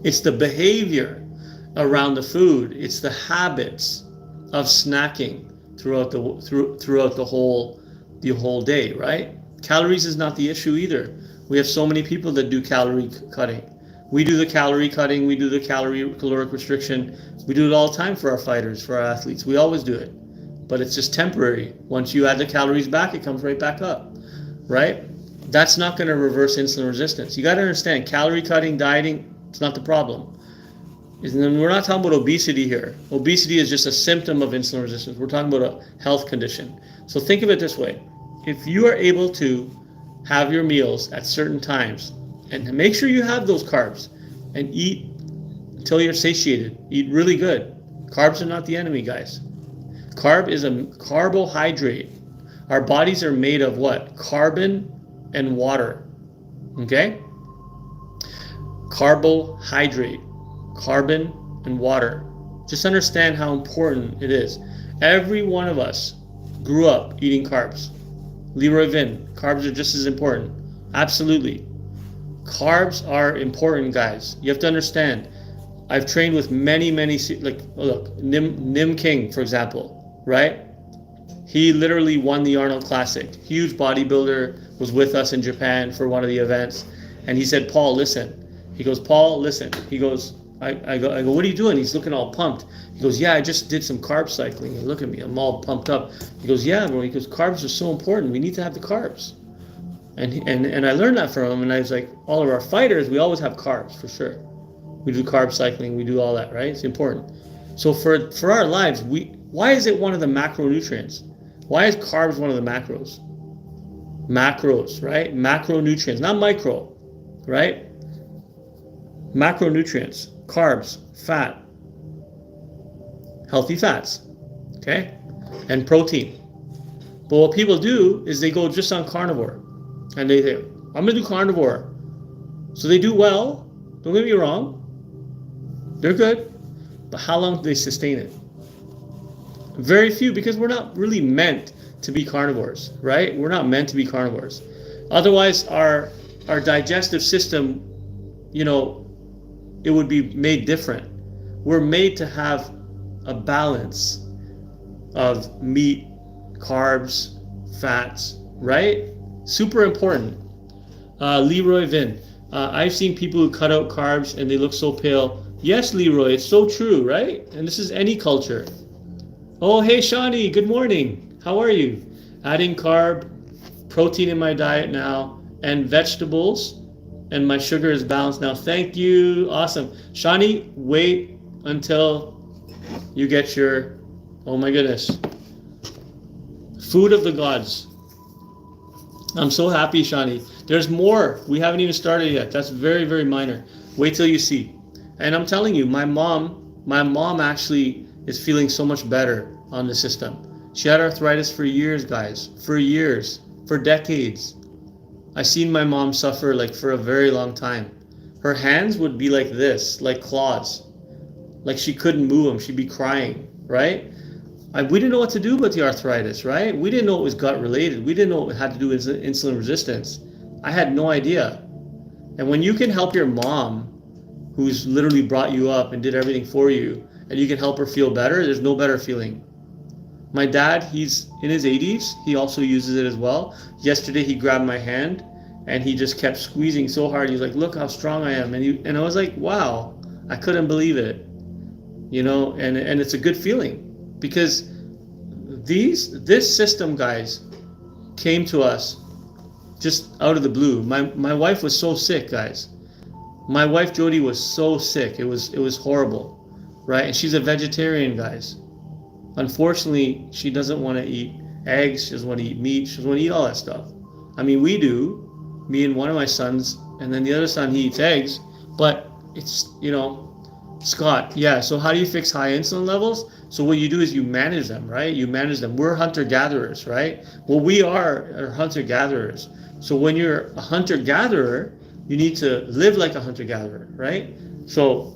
Speaker 1: It's the behavior around the food. It's the habits of snacking throughout the whole day, right? Calories is not the issue either. We have so many people that do calorie cutting. We do the calorie cutting, we do the caloric restriction. We do it all the time for our fighters, for our athletes. We always do it. But it's just temporary. Once you add the calories back, it comes right back up, right? That's not going to reverse insulin resistance. You got to understand, calorie cutting, dieting, it's not the problem. And we're not talking about obesity here. Obesity is just a symptom of insulin resistance. We're talking about a health condition. So think of it this way. If you are able to have your meals at certain times, and make sure you have those carbs, and eat until you're satiated. Eat really good. Carbs are not the enemy, guys. Carb is a carbohydrate. Our bodies are made of what? Carbon and water. Okay? Carbohydrate. Carbon and water. Just understand how important it is. Every one of us grew up eating carbs. Leroy Vin, carbs are just as important. Absolutely. Carbs are important, guys. You have to understand. I've trained with many, look, Nim King, for example, right? He literally won the Arnold Classic. Huge bodybuilder, was with us in Japan for one of the events. And he said, Paul, listen. He goes, Paul, listen. He goes, I go, what are you doing? He's looking all pumped. He goes, yeah, I just did some carb cycling. And look at me, I'm all pumped up. He goes, yeah, bro. He goes, carbs are so important. We need to have the carbs. And I learned that from him, and I was like, all of our fighters, we always have carbs, for sure. We do carb cycling, we do all that, right? It's important. So for our lives, why is it one of the macronutrients? Why is carbs one of the macros? Macros, right? Macronutrients, not micro, right? Macronutrients, carbs, fat, healthy fats, okay? And protein. But what people do is they go just on carnivore. And they say, I'm going to do carnivore. So they do well. Don't get me wrong. They're good. But how long do they sustain it? Very few, because we're not really meant to be carnivores, right? We're not meant to be carnivores. Otherwise, our digestive system, it would be made different. We're made to have a balance of meat, carbs, fats, right? Super important. Leroy Vin. I've seen people who cut out carbs and they look so pale. Yes, Leroy, it's so true, right? And this is any culture. Oh, hey, Shawnee, good morning. How are you? Adding carb, protein in my diet now, and vegetables, and my sugar is balanced now. Thank you. Awesome. Shawnee, wait until you get your, oh my goodness, food of the gods. I'm so happy, Shawnee. There's more. We haven't even started yet. That's very, very minor. Wait till you see. And I'm telling you, my mom actually is feeling so much better on the system. She had arthritis for years, guys. For years. For decades. I seen my mom suffer like for a very long time. Her hands would be like this, like claws. Like she couldn't move them. She'd be crying, right? We didn't know what to do with the arthritis, right? We didn't know it was gut related. We didn't know it had to do with insulin resistance. I had no idea. And when you can help your mom, who's literally brought you up and did everything for you, and you can help her feel better, there's no better feeling. My dad, he's in his 80s. He also uses it as well. Yesterday, he grabbed my hand and he just kept squeezing so hard. He's like, look how strong I am. And I was like, wow, I couldn't believe it. You know, and it's a good feeling. Because this system, guys, came to us just out of the blue. My wife was so sick, guys. My wife Jody was so sick. It was horrible, right? And she's a vegetarian, guys. Unfortunately, she doesn't want to eat eggs. She doesn't want to eat meat. She doesn't want to eat all that stuff. I mean, we do. Me and one of my sons, and then the other son, he eats eggs. But it's, you know, Scott, yeah, so how do you fix high insulin levels? So what you do is you manage them, right? You manage them. We're hunter-gatherers, right? Well, we are hunter-gatherers. So when you're a hunter-gatherer, you need to live like a hunter-gatherer, right? So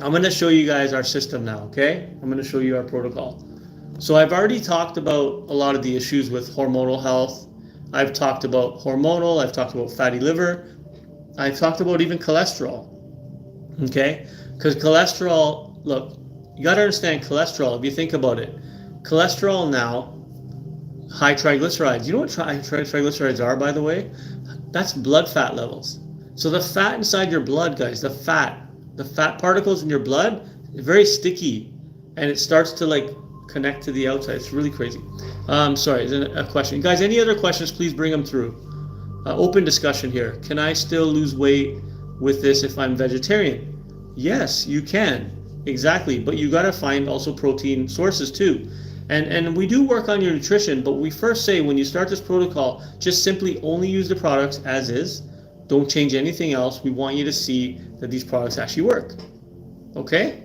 Speaker 1: I'm going to show you guys our system now, okay? I'm going to show you our protocol. So I've already talked about a lot of the issues with hormonal health. I've talked about hormonal. I've talked about fatty liver. I've talked about even cholesterol, okay? Because cholesterol, look, you got to understand cholesterol. If you think about it, cholesterol now, high triglycerides. You know what triglycerides are, by the way? That's blood fat levels. So the fat inside your blood, guys, the fat particles in your blood, very sticky, and it starts to like connect to the outside. It's really crazy. Sorry, is there a question? Guys, any other questions, please bring them through. Open discussion here. Can I still lose weight with this if I'm vegetarian? Yes, you can. Exactly. But you got to find also protein sources too. And we do work on your nutrition, but we first say when you start this protocol, just simply only use the products as is. Don't change anything else. We want you to see that these products actually work. Okay?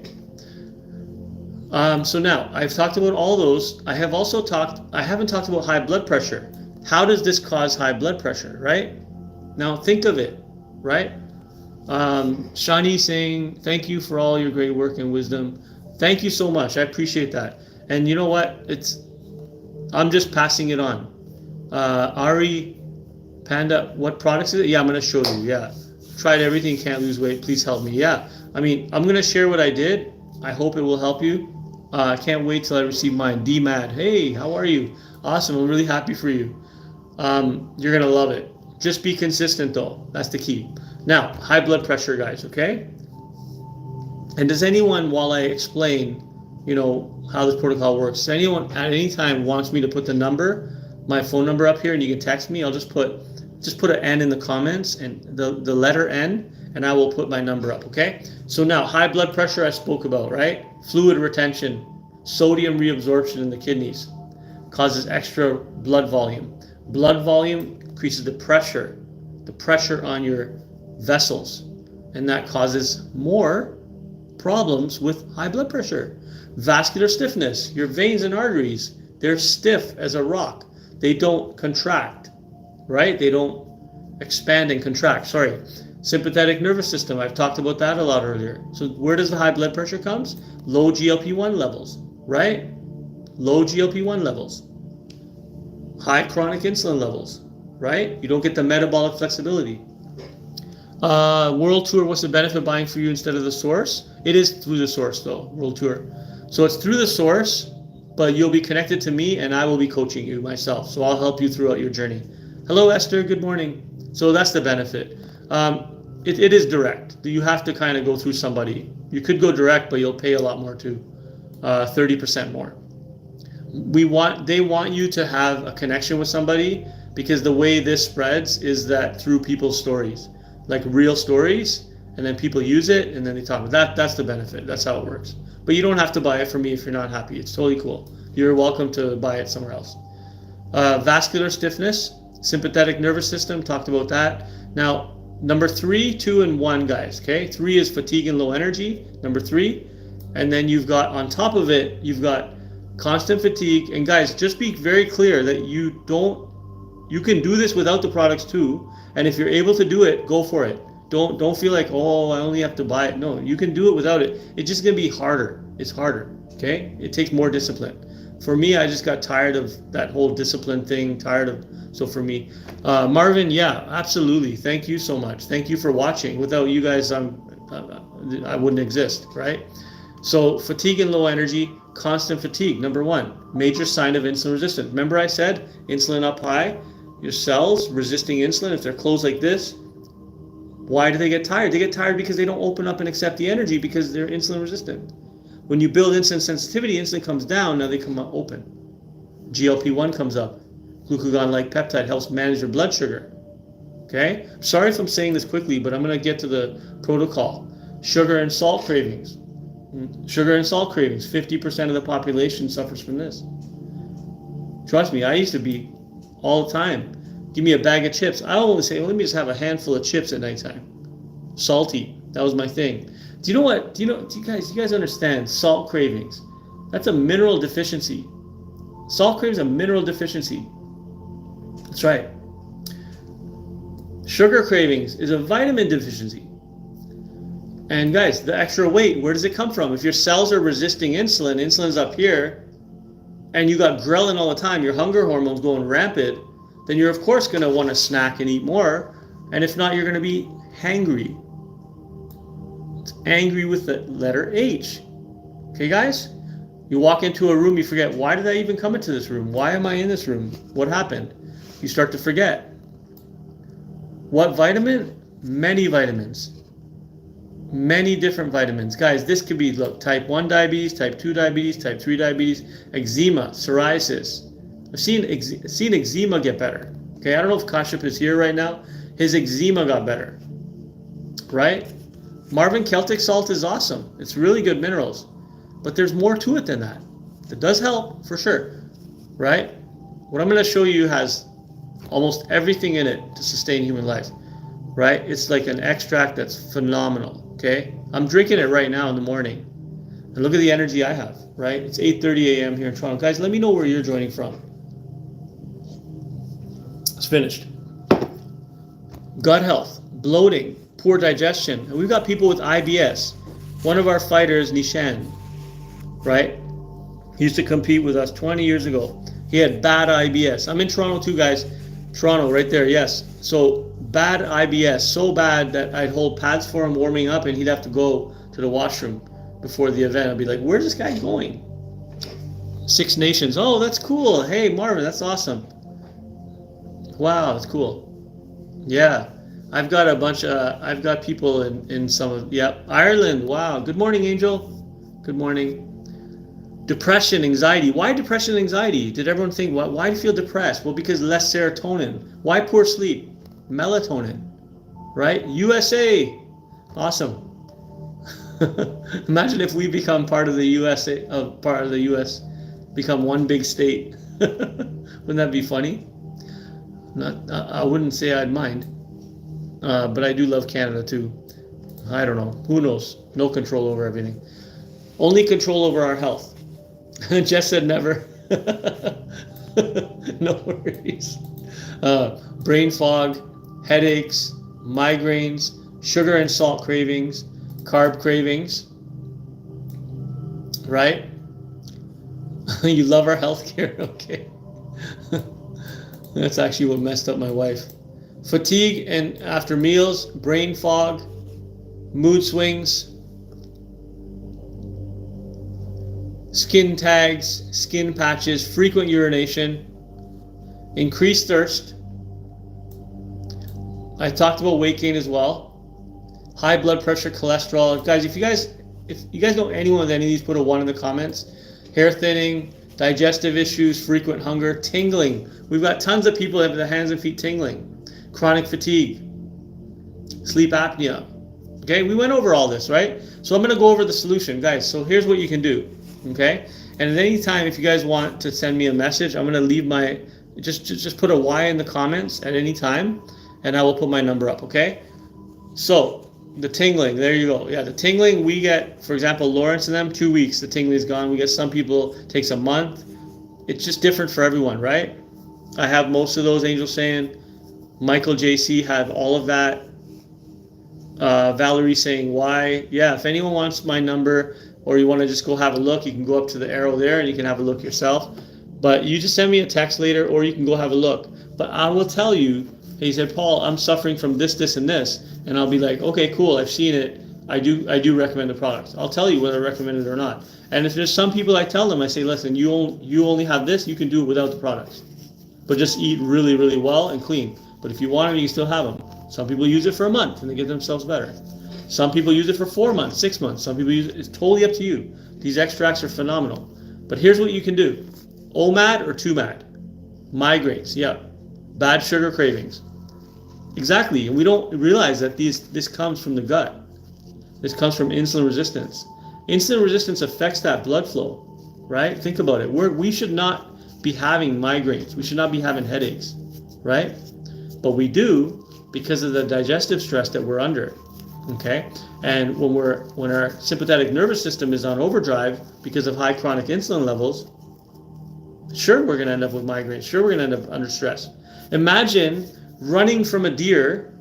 Speaker 1: So now, I've talked about all those. I haven't talked about high blood pressure. How does this cause high blood pressure, right? Now, think of it, right? Shani saying, thank you for all your great work and wisdom. Thank you so much. I appreciate that. And you know what? I'm just passing it on. Ari, Panda, what products is it? Yeah, I'm going to show you. Yeah. Tried everything, can't lose weight. Please help me. Yeah. I mean, I'm going to share what I did. I hope it will help you. I can't wait till I receive mine. D-Mad. Hey, how are you? Awesome. I'm really happy for you. You're going to love it. Just be consistent though. That's the key. Now, high blood pressure, guys, okay? And does anyone, while I explain, you know, how this protocol works, does anyone at any time wants me to put my phone number up here and you can text me? I'll just put an N in the comments and the letter N, and I will put my number up, okay? So now, high blood pressure I spoke about, right? Fluid retention, sodium reabsorption in the kidneys, causes extra blood volume. Blood volume increases the pressure on your vessels, and that causes more problems with high blood pressure. Vascular stiffness, your veins and arteries, they're stiff as a rock. They don't contract, right? They don't expand and contract, sorry. Sympathetic nervous system, I've talked about that a lot earlier. So where does the high blood pressure comes? Low GLP-1 levels, right? Low GLP-1 levels. High chronic insulin levels, right? You don't get the metabolic flexibility. World Tour, what's the benefit of buying for you instead of the source? It is through the source though, World Tour. So it's through the source, but you'll be connected to me and I will be coaching you myself. So I'll help you throughout your journey. Hello, Esther. Good morning. So that's the benefit. it is direct. You have to kind of go through somebody. You could go direct, but you'll pay a lot more too, 30% more. They want you to have a connection with somebody, because the way this spreads is that through people's stories, like real stories, and then people use it and then they talk about that. That's the benefit. That's how it works. But you don't have to buy it from me if you're not happy. It's totally cool. You're welcome to buy it somewhere else. Vascular stiffness, sympathetic nervous system, talked about that. Now, number 3, 2, and 1, guys, okay? 3 is fatigue and low energy, number 3. And then you've got, on top of it, you've got constant fatigue. And guys, just be very clear that you can do this without the products too. And if you're able to do it, go for it. Don't feel like, oh, I only have to buy it. No, you can do it without it. It's just going to be harder. It's harder, okay? It takes more discipline. For me, I just got tired of that whole discipline thing, so for me. Marvin, yeah, absolutely. Thank you so much. Thank you for watching. Without you guys, I wouldn't exist, right? So fatigue and low energy, constant fatigue, number 1, major sign of insulin resistance. Remember I said insulin up high, your cells resisting insulin, if they're closed like this, why do they get tired? They get tired because they don't open up and accept the energy because they're insulin resistant. When you build insulin sensitivity, insulin comes down, now they come up open. GLP-1 comes up. Glucagon-like peptide helps manage your blood sugar. Okay? Sorry if I'm saying this quickly, but I'm going to get to the protocol. Sugar and salt cravings. Sugar and salt cravings. 50% of the population suffers from this. Trust me, I used to be all the time. Give me a bag of chips. I always say, well, let me just have a handful of chips at nighttime. Salty. That was my thing. Do you know what? Do you guys understand salt cravings? That's a mineral deficiency. Salt cravings are a mineral deficiency. That's right. Sugar cravings is a vitamin deficiency. And guys, the extra weight, where does it come from? If your cells are resisting insulin, insulin's up here, and you got ghrelin all the time, your hunger hormone's going rampant, then you're of course going to want to snack and eat more. And if not, you're going to be hangry. It's angry with the letter H. Okay, guys? You walk into a room, you forget, why did I even come into this room? Why am I in this room? What happened? You start to forget. What vitamin? Many vitamins. Many different vitamins. Guys, this could be, look, type 1 diabetes, type 2 diabetes, type 3 diabetes, eczema, psoriasis. I've seen eczema get better. Okay, I don't know if Kashyap is here right now. His eczema got better. Right? Marvin, Celtic salt is awesome. It's really good minerals. But there's more to it than that. It does help, for sure. Right? What I'm going to show you has almost everything in it to sustain human life. Right? It's like an extract that's phenomenal. Okay? I'm drinking it right now in the morning. And look at the energy I have. Right? It's 8:30 a.m. here in Toronto. Guys, let me know where you're joining from. It's finished. Gut health, bloating, poor digestion. And we've got people with IBS. One of our fighters, Nishan, right? He used to compete with us 20 years ago. He had bad IBS. I'm in Toronto too, guys. Toronto, right there, yes. So bad IBS, so bad that I'd hold pads for him warming up and he'd have to go to the washroom before the event. I'd be like, where's this guy going? 6 Nations. Oh, that's cool. Hey, Marvin, that's awesome. Wow, that's cool. Yeah, I've got a bunch of, I've got people in some of, Ireland. Wow. Good morning, Angel. Good morning. Depression, anxiety. Why depression and anxiety? Did everyone think, why do you feel depressed? Well, because less serotonin. Why poor sleep? Melatonin, right? USA. Awesome. Imagine if we become part of the USA, part of the US, become one big state. Wouldn't that be funny? I wouldn't say I'd mind, but I do love Canada too. I don't know. Who knows? No control over everything. Only control over our health. Jess said never. No worries. Brain fog, headaches, migraines, sugar and salt cravings, carb cravings. Right? You love our healthcare? Okay. That's actually what messed up my wife. Fatigue and after meals, brain fog, mood swings, skin tags, skin patches, frequent urination, increased thirst. I talked about weight gain as well. high blood pressure, cholesterol. Guys, if you guys know anyone with any of these, put a 1 in the comments. Hair thinning, digestive issues, frequent hunger, tingling. We've got tons of people that have the hands and feet tingling. Chronic fatigue, sleep apnea. Okay, we went over all this, right? So I'm going to go over the solution, guys. So here's what you can do, okay? And at any time, if you guys want to send me a message, I'm going to leave my, just put a Y in the comments at any time, and I will put my number up, okay? So the tingling, there you go. Yeah, the tingling we get, for example, Lawrence and them, 2 weeks, the tingling is gone. We get some people, it takes a month. It's just different for everyone, right? I have most of those, Angel saying. Michael JC have all of that. Valerie saying why. Yeah, if anyone wants my number or you want to just go have a look, you can go up to the arrow there and you can have a look yourself. But you just send me a text later or you can go have a look. But I will tell you, he said, Paul, I'm suffering from this, this, and this. And I'll be like, okay, cool, I've seen it. I do recommend the products. I'll tell you whether I recommend it or not. And if there's some people I tell them, I say, listen, you only have this, you can do it without the products. But just eat really, really well and clean. But if you want them, you can still have them. Some people use it for a month and they get themselves better. Some people use it for 4 months, 6 months. Some people use it, it's totally up to you. These extracts are phenomenal. But here's what you can do. OMAD or 2MAD. Migraines, yeah. Bad sugar cravings. Exactly, and we don't realize that this comes from the gut. This comes from insulin resistance. Insulin resistance affects that blood flow, right? Think about it. We should not be having migraines. We should not be having headaches, right? But we do because of the digestive stress that we're under, okay? And when our sympathetic nervous system is on overdrive because of high chronic insulin levels, sure, we're going to end up with migraines. Sure, we're going to end up under stress. Imagine running from a deer.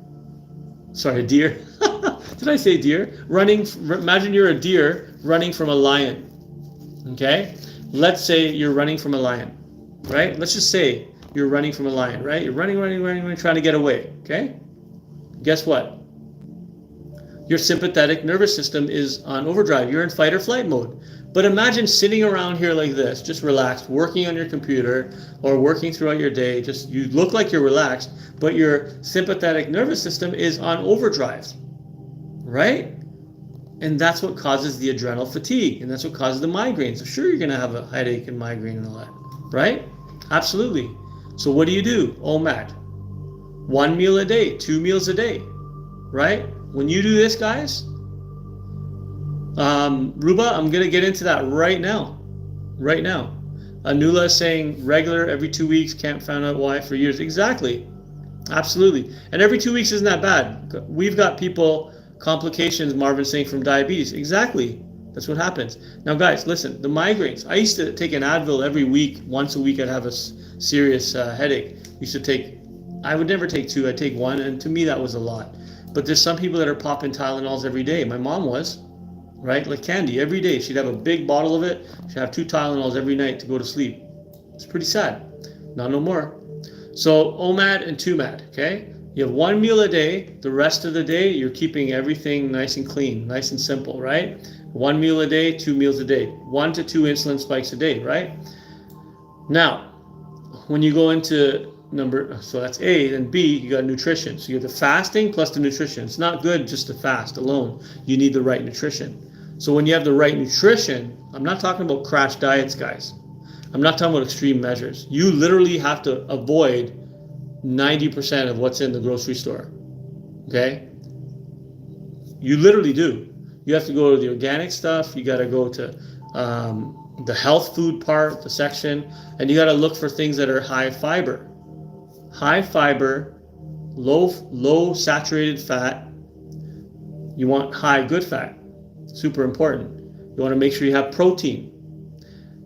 Speaker 1: Sorry, a deer. Did I say deer? Imagine you're a deer running from a lion. Okay? Let's say you're running from a lion, right? Let's just say you're running from a lion, right? You're running, trying to get away, okay? Guess what? Your sympathetic nervous system is on overdrive. You're in fight or flight mode. But imagine sitting around here like this, just relaxed, working on your computer or working throughout your day. Just you look like you're relaxed, but your sympathetic nervous system is on overdrive, right? And that's what causes the adrenal fatigue, and that's what causes the migraines. So sure, you're going to have a headache and migraine and all that, right? Absolutely. So what do? OMAD. 1 meal a day, 2 meals a day, right? When you do this, guys, Ruba, I'm going to get into that right now. Right now. Anula is saying regular every 2 weeks, can't find out why for years. Exactly. Absolutely. And every 2 weeks isn't that bad. We've got people, complications, Marvin saying, from diabetes. Exactly. That's what happens. Now, guys, listen, the migraines. I used to take an Advil every week. Once a week, I'd have a serious headache. I would never take 2. I'd take 1. And to me, that was a lot. But there's some people that are popping Tylenols every day. My mom was. Right? Like candy every day. She'd have a big bottle of it. She'd have 2 Tylenols every night to go to sleep. It's pretty sad. Not no more. So OMAD and 2MAD, okay? You have 1 meal a day. The rest of the day, you're keeping everything nice and clean, nice and simple, right? 1 meal a day, 2 meals a day. 1 to 2 insulin spikes a day, right? Now, when you go into so that's A, then B, you got nutrition. So you have the fasting plus the nutrition. It's not good just to fast alone. You need the right nutrition. So when you have the right nutrition, I'm not talking about crash diets, guys. I'm not talking about extreme measures. You literally have to avoid 90% of what's in the grocery store, okay? You literally do. You have to go to the organic stuff. You got to go to the health food part, the section, and you got to look for things that are high fiber. High fiber, low saturated fat. You want high good fat. Super important. You want to make sure you have protein.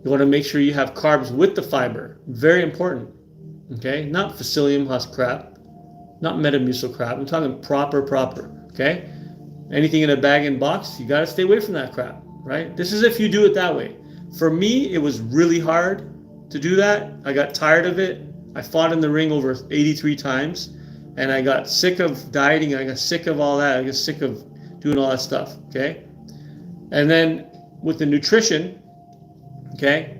Speaker 1: You want to make sure you have carbs with the fiber. Very important. Okay? Not psyllium husk crap. Not Metamucil crap. I'm talking proper. Okay? Anything in a bag and box, you got to stay away from that crap. Right? This is if you do it that way. For me, it was really hard to do that. I got tired of it. I fought in the ring over 83 times, and I got sick of dieting. I got sick of all that. I got sick of doing all that stuff, okay? And then with the nutrition, okay,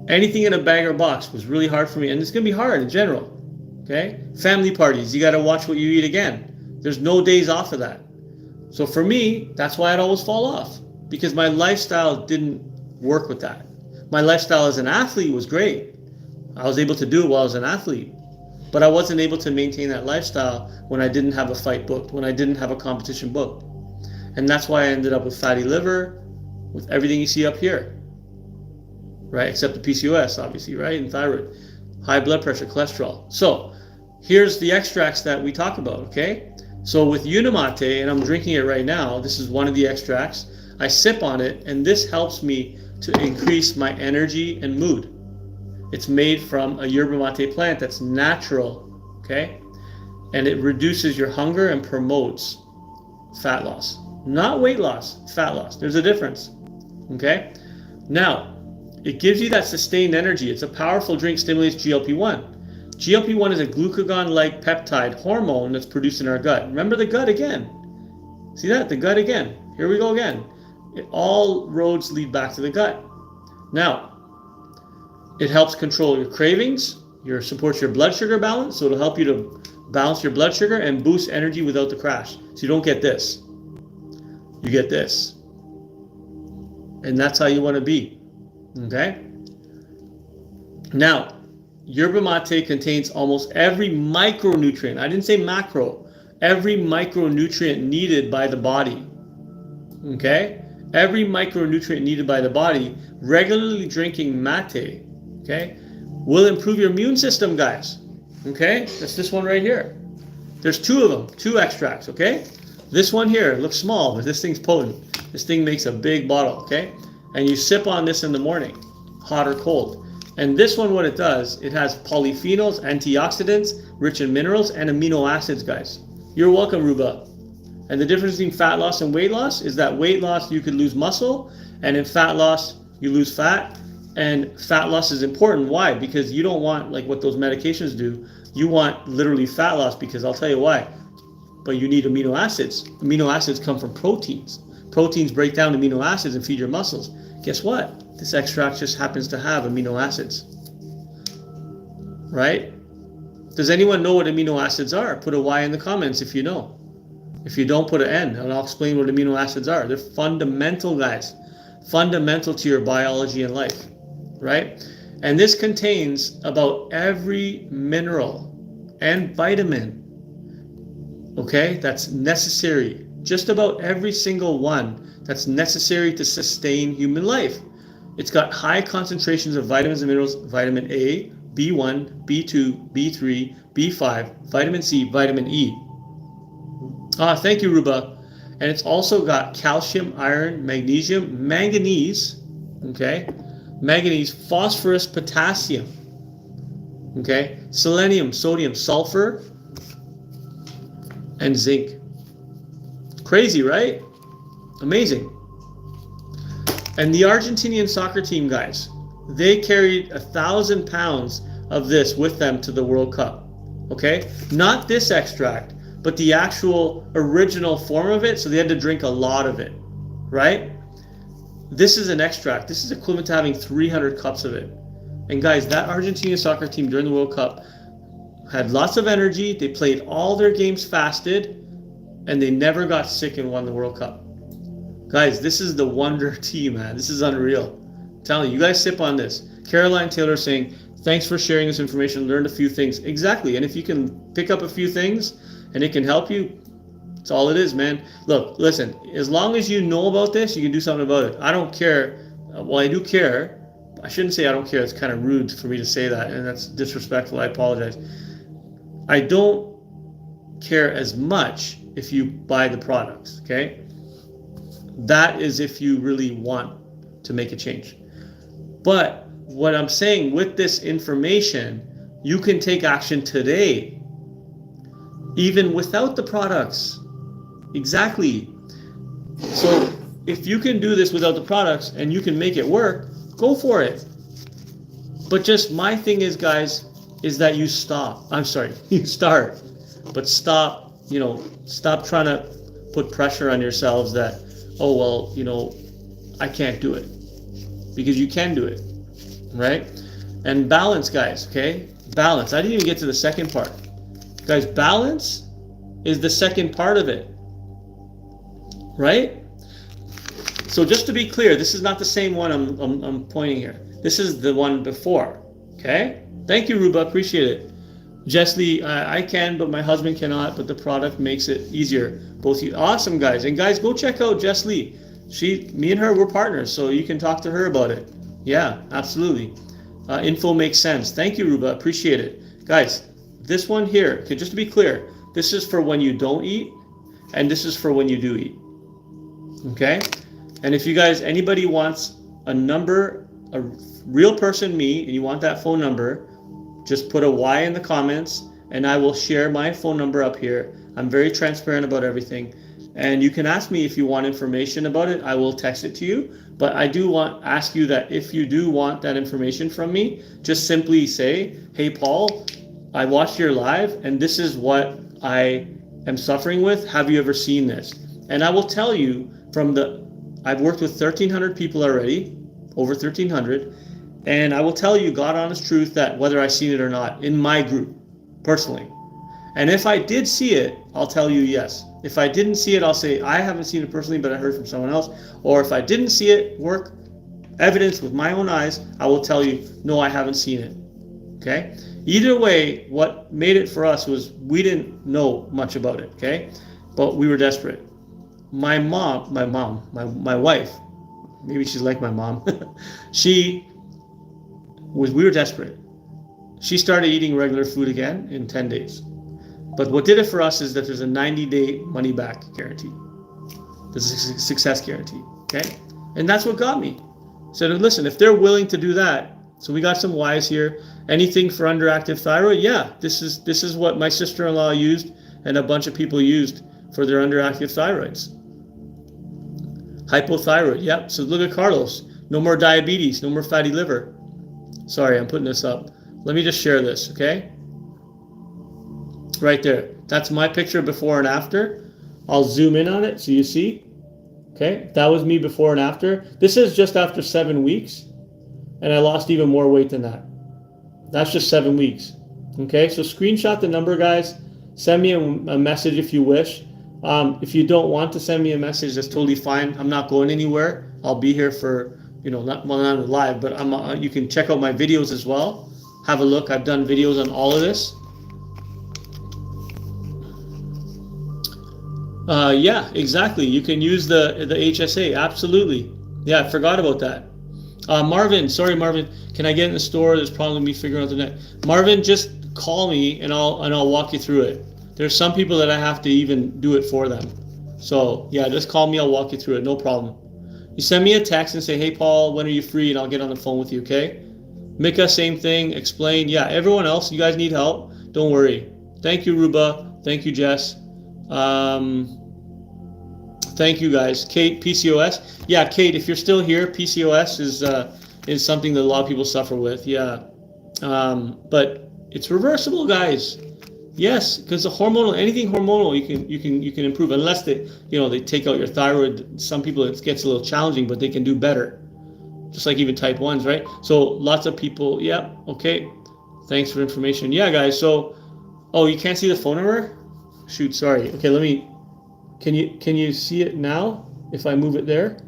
Speaker 1: anything in a bag or box was really hard for me, and it's going to be hard in general, okay? Family parties, you got to watch what you eat again. There's no days off of that. So for me, that's why I'd always fall off, because my lifestyle didn't work with that. My lifestyle as an athlete was great. I was able to do it while I was an athlete, but I wasn't able to maintain that lifestyle when I didn't have a fight booked, when I didn't have a competition booked. And that's why I ended up with fatty liver, with everything you see up here, right? Except the PCOS, obviously, right? And thyroid, high blood pressure, cholesterol. So here's the extracts that we talk about, okay? So with Unimate, and I'm drinking it right now, this is one of the extracts. I sip on it, and this helps me to increase my energy and mood. It's made from a yerba mate plant that's natural, okay? And it reduces your hunger and promotes fat loss. Not weight loss, fat loss. There's a difference, okay? Now, it gives you that sustained energy. It's a powerful drink, stimulates GLP-1. GLP-1 is a glucagon-like peptide hormone that's produced in our gut. Remember the gut again. See that? The gut again. Here we go again. All roads lead back to the gut. Now, it helps control your cravings, supports your blood sugar balance, so it'll help you to balance your blood sugar and boost energy without the crash. So you don't get this. You get this. And that's how you want to be. Okay? Now, yerba mate contains almost every micronutrient. I didn't say macro. Every micronutrient needed by the body. Okay? Every micronutrient needed by the body. Regularly drinking mate, okay, will improve your immune system, guys. Okay? That's this one right here. There's two of them, two extracts, okay? This one here looks small, but this thing's potent. This thing makes a big bottle, okay? And you sip on this in the morning, hot or cold. And this one, what it does, it has polyphenols, antioxidants, rich in minerals, and amino acids, guys. You're welcome, Ruba. And the difference between fat loss and weight loss is that weight loss, you could lose muscle, and in fat loss, you lose fat. And fat loss is important. Why? Because you don't want like what those medications do. You want literally fat loss, because I'll tell you why. But you need amino acids. Amino acids come from proteins. Proteins break down amino acids and feed your muscles. Guess what? This extract just happens to have amino acids. Right? Does anyone know what amino acids are? Put a Y in the comments if you know. If you don't, put an N, and I'll explain what amino acids are. They're fundamental, guys. Fundamental to your biology and life. Right? And this contains about every mineral and vitamin, okay, that's necessary. Just about every single one that's necessary to sustain human life. It's got high concentrations of vitamins and minerals, vitamin A, B1, B2, B3, B5, vitamin C, vitamin E. Thank you, Ruba. And it's also got calcium, iron, magnesium, manganese, okay, manganese, phosphorus, potassium, okay, selenium, sodium, sulfur, and zinc. Crazy, right? Amazing. And the Argentinian soccer team, guys, they carried 1,000 pounds of this with them to the World Cup, okay? Not this extract, but the actual original form of it, so they had to drink a lot of it, right? This is an extract. This is equivalent to having 300 cups of it. And guys, that Argentinian soccer team during the World Cup had lots of energy. They played all their games fasted, and they never got sick and won the World Cup. Guys, this is the wonder tea, man. This is unreal. I'm telling you, you guys sip on this. Caroline Taylor saying, thanks for sharing this information. Learned a few things. Exactly. And if you can pick up a few things and it can help you, that's all it is, man. Look, listen, as long as you know about this, you can do something about it. I don't care. Well, I do care. I shouldn't say I don't care. It's kind of rude for me to say that, and that's disrespectful. I apologize. I don't care as much if you buy the products, okay? That is if you really want to make a change. But what I'm saying, with this information, you can take action today, even without the products. Exactly. So if you can do this without the products and you can make it work, go for it. But just my thing is, guys, is that you stop. I'm sorry, you start. But stop, stop trying to put pressure on yourselves that, oh, well, I can't do it. Because you can do it, right? And balance, guys, okay? Balance. I didn't even get to the second part. Guys, balance is the second part of it. right? So just to be clear, this is not the same one I'm pointing here. This is the one before, okay? Thank you, Ruba, appreciate it. Jeslie, I can, but my husband cannot, but the product makes it easier. Both you, awesome guys. And guys, go check out Jeslie. Me and her, we're partners, so you can talk to her about it. Yeah, absolutely. Info makes sense. Thank you, Ruba, appreciate it. Guys, this one here, okay, just to be clear, this is for when you don't eat, and this is for when you do eat. Okay? And if you guys, anybody wants a number, a real person, me, and you want that phone number, just put a Y in the comments, and I will share my phone number up here. I'm very transparent about everything. And you can ask me if you want information about it. I will text it to you. But I do ask you that if you do want that information from me, just simply say, hey, Paul, I watched your live, and this is what I am suffering with. Have you ever seen this? And I will tell you I've worked with 1,300 people already, over 1,300, and I will tell you God honest truth that whether I've seen it or not in my group, personally. And if I did see it, I'll tell you yes. If I didn't see it, I'll say I haven't seen it personally, but I heard from someone else. Or if I didn't see it, evidence with my own eyes, I will tell you, no, I haven't seen it. Okay? Either way, what made it for us was we didn't know much about it, okay? But we were desperate. My wife, maybe she's like my mom, we were desperate. She started eating regular food again in 10 days. But what did it for us is that there's a 90-day money-back guarantee. There's a success guarantee, okay? And that's what got me. So listen, if they're willing to do that, so we got some Ys here. Anything for underactive thyroid? Yeah, this is what my sister-in-law used and a bunch of people used for their underactive thyroids. Hypothyroid, yep. So look at Carlos. No more diabetes, no more fatty liver. Sorry, I'm putting this up. Let me just share this, okay? Right there. That's my picture before and after. I'll zoom in on it so you see. Okay, that was me before and after. This is just after 7 weeks, and I lost even more weight than that. That's just 7 weeks. Okay, so screenshot the number, guys. Send me a message if you wish. If you don't want to send me a message, that's totally fine. I'm not going anywhere. I'll be here for, not live, but you can check out my videos as well. Have a look. I've done videos on all of this. Yeah, exactly. You can use the HSA. Absolutely. Yeah, I forgot about that. Marvin, sorry, Marvin. Can I get in the store? There's probably me figuring out the net. Marvin, just call me and I'll walk you through it. There's some people that I have to even do it for them. So yeah, just call me. I'll walk you through it. No problem. You send me a text and say, hey, Paul, when are you free? And I'll get on the phone with you, okay? Mika, same thing. Explain. Yeah, everyone else, you guys need help. Don't worry. Thank you, Ruba. Thank you, Jess. Thank you, guys. Kate, PCOS. Yeah, Kate, if you're still here, PCOS is something that a lot of people suffer with. Yeah. But it's reversible, guys. Yes, because anything hormonal, you can improve, unless they take out your thyroid. Some people it gets a little challenging, but they can do better. Just like even type 1s, right? So lots of people, yeah, okay. Thanks for information. Yeah, guys, so, you can't see the phone number? Shoot, sorry. Okay, can you see it now if I move it there?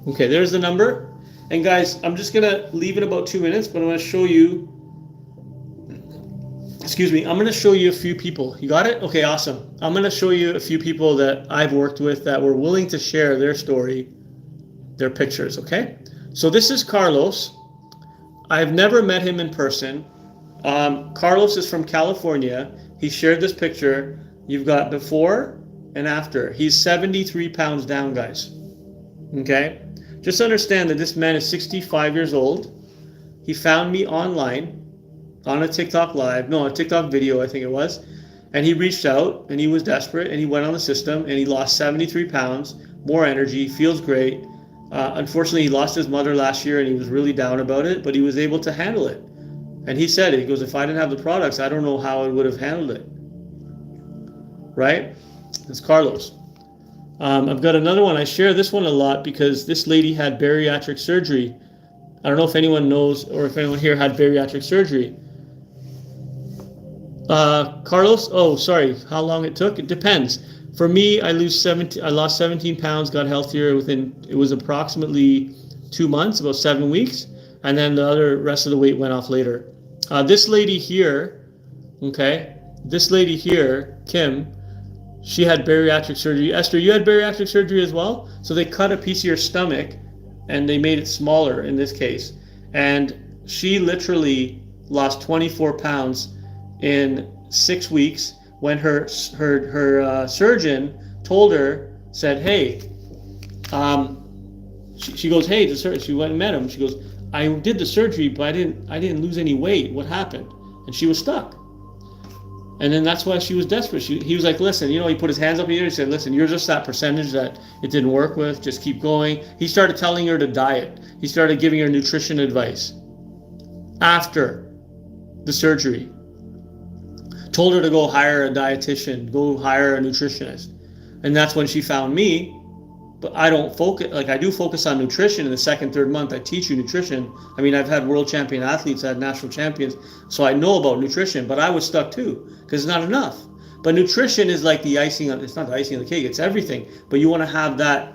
Speaker 1: Okay, there's the number. And guys, I'm just gonna leave it about 2 minutes, but I'm gonna show you, I'm gonna show you a few people. You got it? Okay, awesome. I'm gonna show you a few people that I've worked with that were willing to share their story, their pictures, okay? So this is Carlos. I've never met him in person. Carlos is from California. He shared this picture. You've got before and after. He's 73 pounds down, guys. Okay? Just understand that this man is 65 years old. He found me online on a TikTok video, I think it was. And he reached out and he was desperate and he went on the system and he lost 73 pounds, more energy, feels great. Unfortunately, he lost his mother last year and he was really down about it, but he was able to handle it. And he said it. He goes, if I didn't have the products, I don't know how I would have handled it. Right? That's Carlos. I've got another one. I share this one a lot because this lady had bariatric surgery. I don't know if anyone knows or if anyone here had bariatric surgery. Carlos, sorry, how long it took? It depends. For me, I lost 17 pounds, got healthier it was approximately 2 months, about 7 weeks. And then the rest of the weight went off later. This lady here, okay, Kim, she had bariatric surgery. Esther, you had bariatric surgery as well? So they cut a piece of your stomach and they made it smaller in this case. And she literally lost 24 pounds in 6 weeks when her surgeon told her, said, hey, she goes, hey, she went and met him. She goes, I did the surgery, but I didn't lose any weight. What happened? And she was stuck. And then that's why she was desperate. He was like, listen, he put his hands up in the air. He said, listen, you're just that percentage that it didn't work with. Just keep going. He started telling her to diet. He started giving her nutrition advice after the surgery. Told her to go hire a dietitian, go hire a nutritionist. And that's when she found me. But I don't focus, I do focus on nutrition in the second, third month. I teach you nutrition. I mean, I've had world champion athletes, I had national champions, so I know about nutrition, but I was stuck too, because it's not enough. But nutrition is like the icing on, it's not the icing on the cake, it's everything. But you want to have that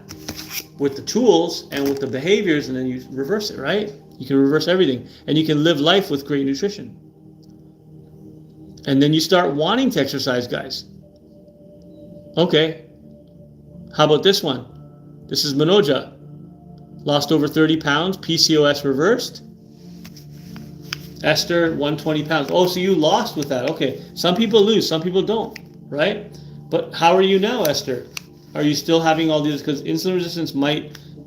Speaker 1: with the tools and with the behaviors, and then you reverse it, right? You can reverse everything, and you can live life with great nutrition. And then you start wanting to exercise, guys. Okay, how about this one? This is Manoja. Lost over 30 pounds, PCOS reversed. Esther, 120 pounds. Oh, so you lost with that. Okay. Some people lose, some people don't, right? But how are you now, Esther? Are you still having all these? Because insulin resistance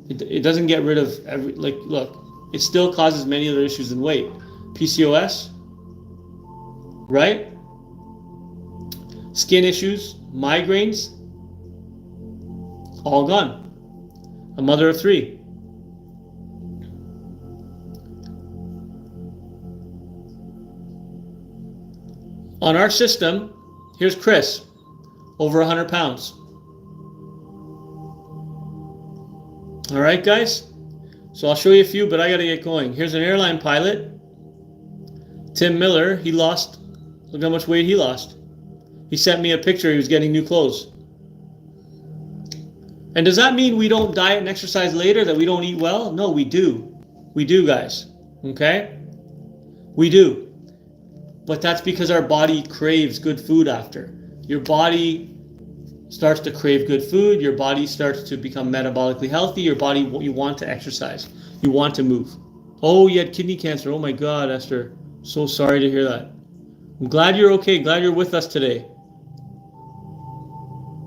Speaker 1: it doesn't get rid of look, it still causes many other issues than weight. PCOS, right? Skin issues, migraines, all gone. A mother of 3. On our system, here's Chris, over 100 pounds. All right, guys? So I'll show you a few, but I got to get going. Here's an airline pilot, Tim Miller. He lost, look how much weight he lost. He sent me a picture. He was getting new clothes. And does that mean we don't diet and exercise later, that we don't eat well? No, we do. We do, guys. Okay? We do. But that's because our body craves good food after. Your body starts to crave good food. Your body starts to become metabolically healthy. Your body, you want to exercise. You want to move. Oh, you had kidney cancer. Oh my God, Esther. So sorry to hear that. I'm glad you're okay. Glad you're with us today.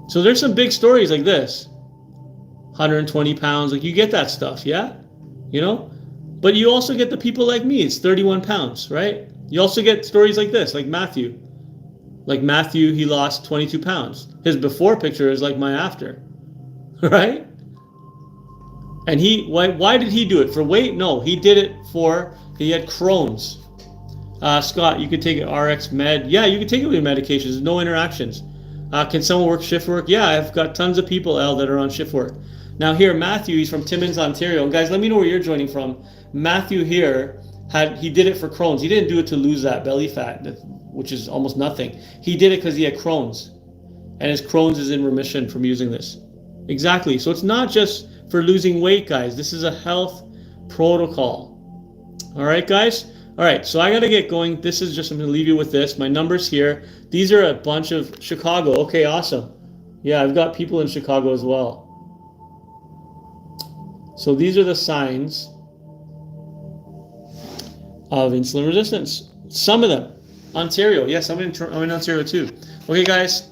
Speaker 1: So there's some big stories like this. 120 pounds, you get that stuff, yeah? But you also get the people like me, it's 31 pounds, right? You also get stories like this, like Matthew. Like Matthew, he lost 22 pounds. His before picture is like my after, right? And why did he do it? For weight? No, he did it he had Crohn's. Scott, you could take an RX med. Yeah, you can take it with medications, there's no interactions. Can someone work shift work? Yeah, I've got tons of people, that are on shift work. Now here, Matthew, he's from Timmins, Ontario. And guys, let me know where you're joining from. Matthew here, he did it for Crohn's. He didn't do it to lose that belly fat, which is almost nothing. He did it because he had Crohn's. And his Crohn's is in remission from using this. Exactly. So it's not just for losing weight, guys. This is a health protocol. All right, guys? All right, so I got to get going. I'm going to leave you with this. My numbers here. These are a bunch of Chicago. Okay, awesome. Yeah, I've got people in Chicago as well. So these are the signs of insulin resistance. Some of them. Ontario. Yes, I'm in Ontario too. Okay, guys.